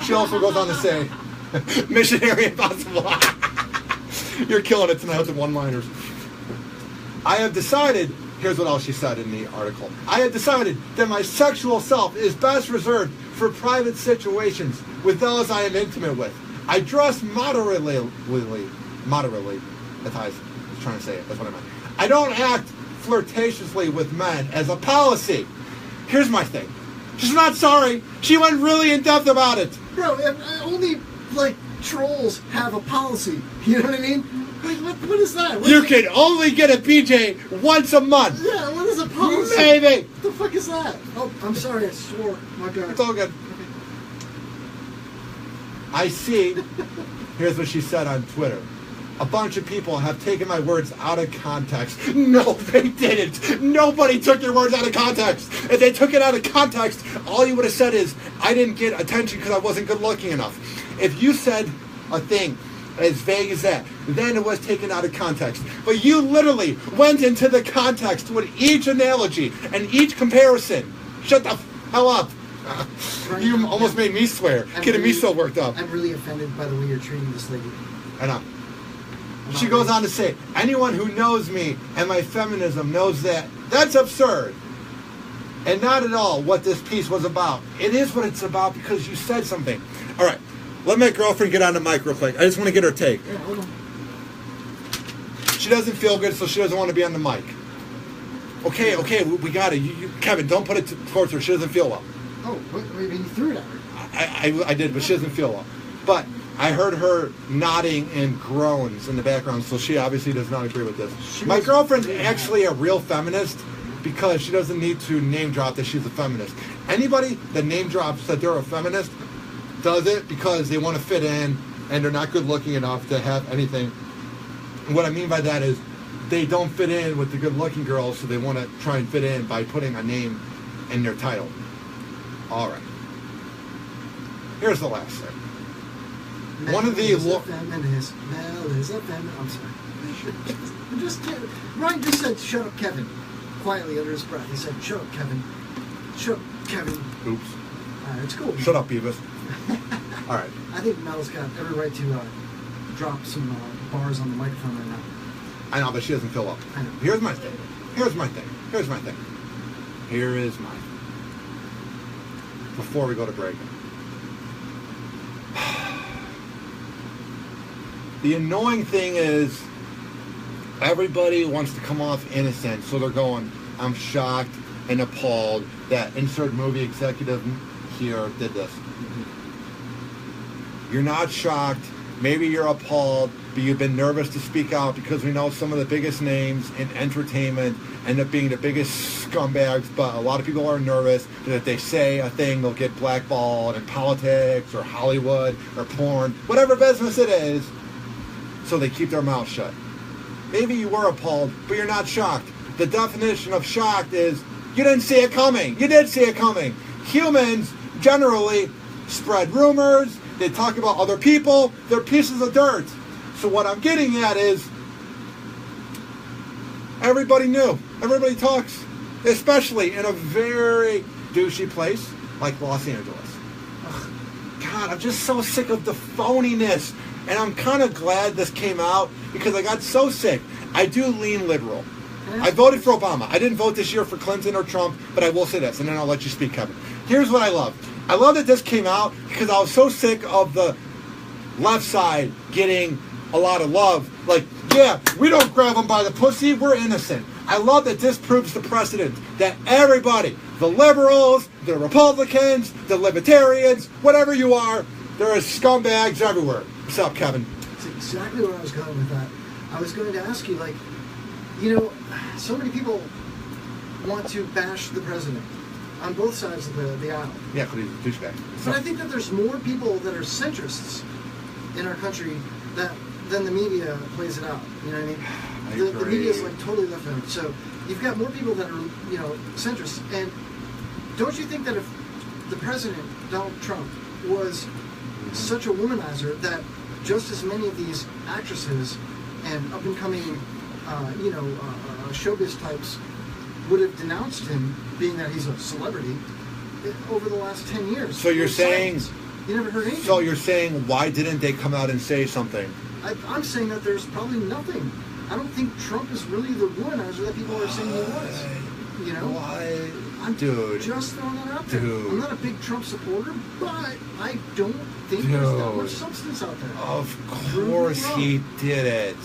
Speaker 1: She also goes on to say, Missionary Impossible. You're killing it tonight with the one-liners. I have decided, here's what else she said in the article. I have decided that my sexual self is best reserved for private situations with those I am intimate with. I dress moderately, that's how I was trying to say it, that's what I meant. I don't act flirtatiously with men as a policy. Here's my thing. She's not sorry. She went really in depth about it.
Speaker 2: Bro, only, like, trolls have a policy. You know what I mean? Like, what is that?
Speaker 1: You can only get a BJ once a month.
Speaker 2: Yeah, what is a policy?
Speaker 1: Maybe.
Speaker 2: What the fuck is that? Oh, I'm sorry, I swore. My God.
Speaker 1: It's all good. I see, here's what she said on Twitter. A bunch of people have taken my words out of context. No, they didn't. Nobody took your words out of context. If they took it out of context, all you would have said is, I didn't get attention because I wasn't good looking enough. If you said a thing as vague as that, then it was taken out of context. But you literally went into the context with each analogy and each comparison. Shut the hell up. You almost made me swear, getting me so worked up.
Speaker 2: I'm really offended by the way you're treating this lady.
Speaker 1: I know. She goes on to say, anyone who knows me and my feminism knows that that's absurd. And not at all what this piece was about. It is what it's about because you said something. All right, let my girlfriend get on the mic real quick. I just want to get her take.
Speaker 2: Yeah, hold on.
Speaker 1: She doesn't feel good, so she doesn't want to be on the mic. Okay, we got it. Kevin, don't put it towards her. She doesn't feel well.
Speaker 2: Oh, wait, you threw it at her.
Speaker 1: I did, but she doesn't feel well. But I heard her nodding and groans in the background, so she obviously does not agree with this. My girlfriend's actually a real feminist because she doesn't need to name drop that she's a feminist. Anybody that name drops that they're a feminist does it because they want to fit in and they're not good looking enough to have anything. And what I mean by that is they don't fit in with the good looking girls, so they want to try and fit in by putting a name in their title. All right. Here's the last thing.
Speaker 2: Mel
Speaker 1: One of the
Speaker 2: is a feminist. Mel is a feminist. I'm sorry. I'm just kidding. Ryan just said, "Shut up, Kevin." Quietly under his breath, he said, "Shut up, Kevin. Shut up, Kevin."
Speaker 1: Oops.
Speaker 2: It's cool.
Speaker 1: Shut up, Beavis. All right.
Speaker 2: I think Mel's got every right to drop some bars on the microphone right now.
Speaker 1: I know, but she doesn't feel well.
Speaker 2: I know.
Speaker 1: Here's my thing. Here is my before we go to break. The annoying thing is everybody wants to come off innocent, so they're going, I'm shocked and appalled that insert movie executive here did this. You're not shocked. Maybe you're appalled, but you've been nervous to speak out because we know some of the biggest names in entertainment end up being the biggest scumbags, but a lot of people are nervous that if they say a thing, they'll get blackballed in politics or Hollywood or porn, whatever business it is, so they keep their mouth shut. Maybe you were appalled, but you're not shocked. The definition of shocked is you didn't see it coming. You did see it coming. Humans generally spread rumors. They talk about other people. They're pieces of dirt. So what I'm getting at is everybody knew. Everybody talks, especially in a very douchey place like Los Angeles. Ugh, God, I'm just so sick of the phoniness. And I'm kind of glad this came out because I got so sick. I do lean liberal. I voted for Obama. I didn't vote this year for Clinton or Trump, but I will say this, and then I'll let you speak, Kevin. Here's what I love. I love that this came out because I was so sick of the left side getting a lot of love. Like, yeah, we don't grab them by the pussy. We're innocent. I love that this proves the precedent that everybody, the liberals, the Republicans, the libertarians, whatever you are, there are scumbags everywhere. What's up, Kevin?
Speaker 2: That's exactly where I was going with that. I was going to ask you, like, you know, so many people want to bash the president on both sides of the aisle.
Speaker 1: Yeah, because he's a douchebag.
Speaker 2: But I think that there's more people that are centrists in our country than the media plays it out. You know what I mean? The media is like totally left out. So you've got more people that are, you know, centrists. And don't you think that if the president, Donald Trump, was such a womanizer that just as many of these actresses and up-and-coming, showbiz types would have denounced him, being that he's a celebrity, over the last 10 years?
Speaker 1: So you're saying...
Speaker 2: You never heard anything.
Speaker 1: So you're saying, why didn't they come out and say something?
Speaker 2: I'm saying that there's probably nothing. I don't think Trump is really the womanizer that people are saying he was. You know?
Speaker 1: Why?
Speaker 2: I'm
Speaker 1: Dude.
Speaker 2: just throwing that out there.
Speaker 1: Dude.
Speaker 2: I'm not a big Trump supporter, but I don't think there's that much substance out there.
Speaker 1: Of course he did it.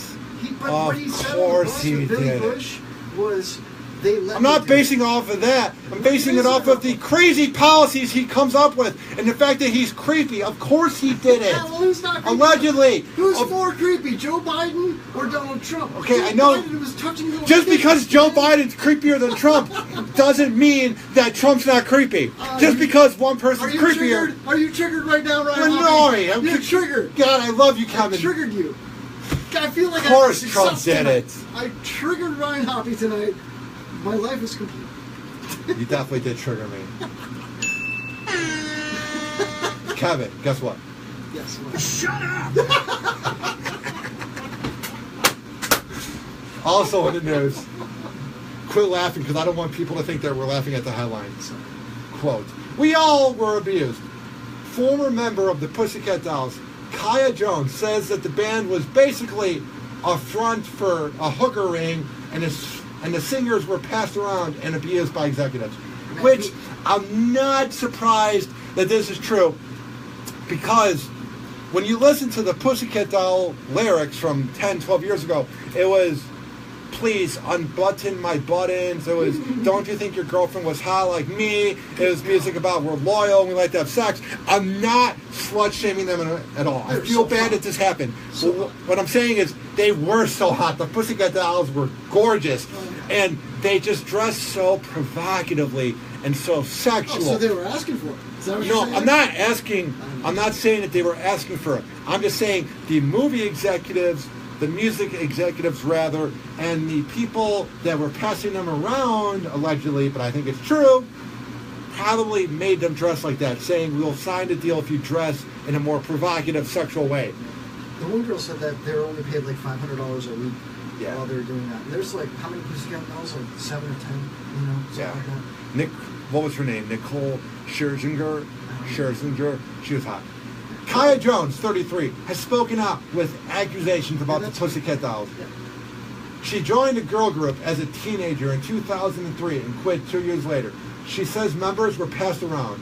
Speaker 2: What he said on the bus with Billy Bush was they let
Speaker 1: I'm not basing it off of that. I'm basing it off of the crazy policies he comes up with and the fact that he's creepy. Of course he did it.
Speaker 2: Yeah, well, who's not creepy?
Speaker 1: Allegedly.
Speaker 2: Who's more creepy, Joe Biden or Donald Trump?
Speaker 1: Okay,
Speaker 2: Joe
Speaker 1: I know.
Speaker 2: Biden was touching the
Speaker 1: Just because Joe Biden's creepier than Trump doesn't mean that Trump's not creepy. Just because one person's creepier.
Speaker 2: Triggered? Are you triggered right now, Ryan?
Speaker 1: Annoying.
Speaker 2: You're triggered.
Speaker 1: God, I love you, Kevin.
Speaker 2: I triggered you. I feel like
Speaker 1: of course Trump did it.
Speaker 2: I triggered Ryan Hoppe tonight. My life is complete.
Speaker 1: You definitely did trigger me. Kevin, guess what?
Speaker 2: Yes. What?
Speaker 4: Shut up!
Speaker 1: Also in the news, quit laughing because I don't want people to think that we're laughing at the headlines. Quote, we all were abused. Former member of the Pussycat Dolls, Kaya Jones, says that the band was basically a front for a hooker ring, and the singers were passed around and abused by executives. Which I'm not surprised that this is true, because when you listen to the Pussycat Doll lyrics from 10, 12 years ago, it was, please unbutton my buttons. It was, don't you think your girlfriend was hot like me? It was music about we're loyal and we like to have sex. I'm not slut-shaming them at all. I feel bad that this happened. But what I'm saying is they were so hot. The Pussycat Dolls were gorgeous. And they just dressed so provocatively and so sexual.
Speaker 2: Oh, so they were asking for it. Is that what you're saying?
Speaker 1: I'm not asking. I'm not saying that they were asking for it. I'm just saying the movie executives, the music executives rather, and the people that were passing them around, allegedly, but I think it's true, probably made them dress like that, saying, we'll sign a deal if you dress in a more provocative, sexual way.
Speaker 2: The one girl said that they were only paid like $500 a week
Speaker 1: Yeah.
Speaker 2: while they were doing that. And there's like, how many Pussycat Dolls? Like 7 or 10, you know? Something
Speaker 1: Yeah.
Speaker 2: like that.
Speaker 1: What was her name? Nicole Scherzinger? She was hot. Kaya Jones, 33, has spoken out with accusations about the Pussycat Dolls.
Speaker 2: Yeah.
Speaker 1: She joined a girl group as a teenager in 2003 and quit 2 years later. She says members were passed around.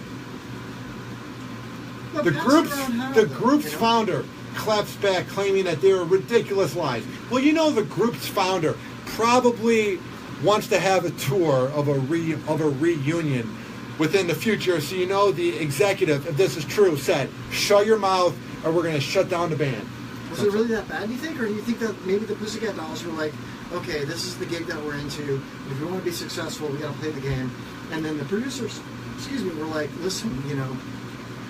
Speaker 2: But
Speaker 1: The
Speaker 2: pass
Speaker 1: group's
Speaker 2: around how,
Speaker 1: the
Speaker 2: though,
Speaker 1: group's
Speaker 2: you know?
Speaker 1: founder claps back, claiming that they were ridiculous lies. Well, you know, the group's founder probably wants to have a tour of a reunion within the future. So you know, the executive, if this is true, said, "Shut your mouth, or we're going to shut down the band."
Speaker 2: Was it really that bad, do you think? Or do you think that maybe the Pussycat Dolls were like, okay, this is the gig that we're into. If we want to be successful, we got to play the game. And then the producers, were like, listen, you know,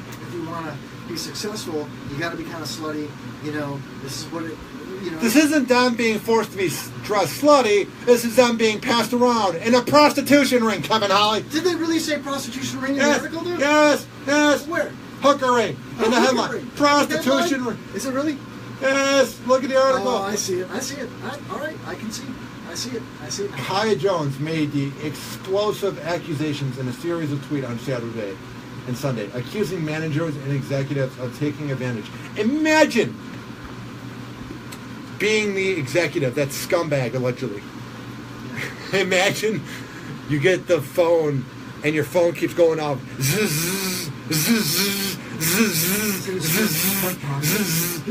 Speaker 2: if you want to be successful, you got to be kind of slutty. You know, this is what it, you know.
Speaker 1: This isn't them being forced to be dressed slutty. This is them being passed around in a prostitution ring, Kevin Holly.
Speaker 2: Did they really say prostitution ring in the
Speaker 1: Yes,
Speaker 2: article, dude?
Speaker 1: yes.
Speaker 2: Where?
Speaker 1: Hooker ring in the headline.
Speaker 2: Ring.
Speaker 1: Prostitution ring.
Speaker 2: Is it really?
Speaker 1: Yes, look at the article.
Speaker 2: Oh, I see it. All right, I can see. I see it now.
Speaker 1: Kaya Jones made the explosive accusations in a series of tweets on Saturday and Sunday, accusing managers and executives of taking advantage. Imagine being the executive, that scumbag, allegedly. Imagine you get the phone and your phone keeps going off. Zzz, zzz, zzz, zzz,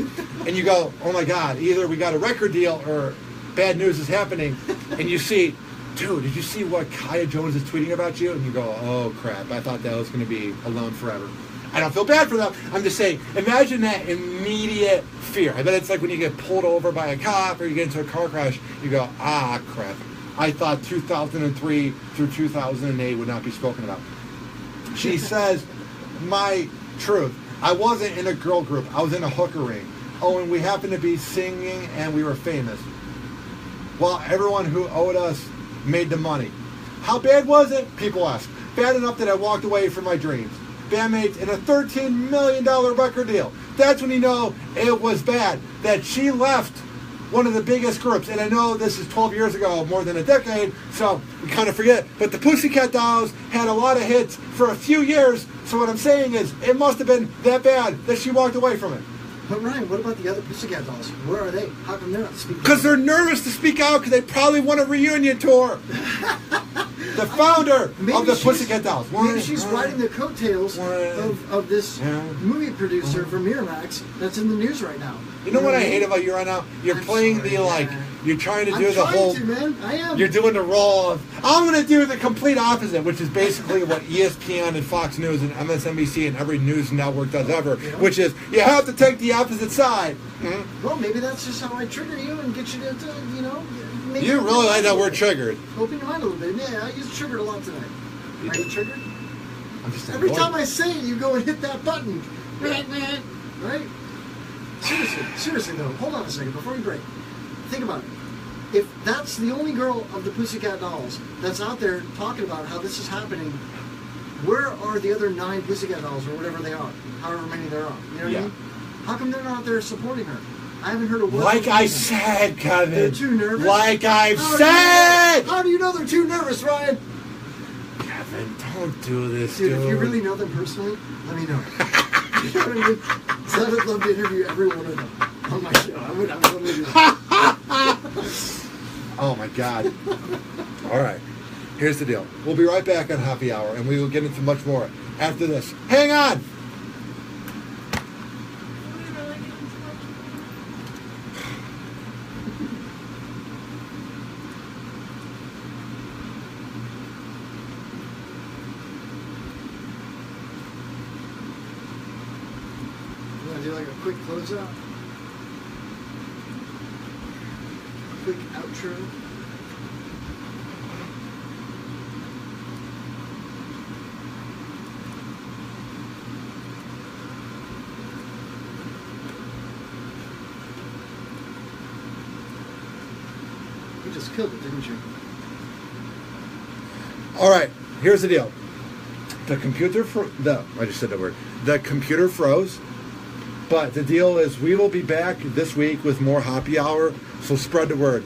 Speaker 1: and you go, oh my God, either we got a record deal or bad news is happening. And you see, dude, did you see what Kaya Jones is tweeting about you? And you go, oh crap, I thought that was going to be alone forever. I don't feel bad for them. I'm just saying, imagine that immediate fear. I bet it's like when you get pulled over by a cop or you get into a car crash, you go, ah, crap. I thought 2003 through 2008 would not be spoken about. She says, my truth, I wasn't in a girl group. I was in a hooker ring. Oh, and we happened to be singing and we were famous. Well, everyone who owed us made the money. How bad was it? People ask. Bad enough that I walked away from my dreams. Bandmates in a $13 million record deal. That's when you know it was bad. That she left one of the biggest groups. And I know this is 12 years ago, more than a decade, so we kind of forget. But the Pussycat Dolls had a lot of hits for a few years. So what I'm saying is it must have been that bad that she walked away from it.
Speaker 2: But Ryan, what about the other Pussycat Dolls? Where are they? How come they're not speaking?
Speaker 1: Because they're nervous to speak out because they probably want a reunion tour. The founder of the Pussycat Dolls.
Speaker 2: Maybe she's riding the coattails of this movie producer for Miramax that's in the news right now.
Speaker 1: You know what I hate about you right now? You're playing the, like, you're trying to do the whole...
Speaker 2: man. I am.
Speaker 1: You're doing the role of, I'm going to do the complete opposite, which is basically what ESPN and Fox News and MSNBC and every news network does ever, which is, you have to take the opposite side. Mm-hmm.
Speaker 2: Well, maybe that's just how I trigger you and get you to you know... Maybe
Speaker 1: You really like that word triggered.
Speaker 2: Open your mind a little bit. Yeah, I used triggered a lot tonight. Are you triggered?
Speaker 1: I'm just
Speaker 2: Every time I say it, you go and hit that button. Right? Seriously though, hold on a second before we break. Think about it. If that's the only girl of the Pussycat Dolls that's out there talking about how this is happening, where are the other 9 Pussycat Dolls or whatever they are? However many there are. You know what I mean? How come they're not out there supporting her? I haven't heard a word.
Speaker 1: Like I said, Kevin.
Speaker 2: They're too nervous?
Speaker 1: Like I've said!
Speaker 2: How do you know they're too nervous, Ryan?
Speaker 1: Kevin, don't do this,
Speaker 2: Dude, if you really know them personally, let me know. You know what I mean? So I would love to interview every one of them on my show. I would love to do that.
Speaker 1: Oh my God. All right. Here's the deal. We'll be right back on Happy Hour, and we will get into much more after this. Hang on.
Speaker 2: You want to do like a quick closeout? Quick outro? You just killed it, didn't you?
Speaker 1: All right. Here's the deal. The computer I just said the word. The computer froze. But the deal is we will be back this week with more Happy Hour. So spread the word.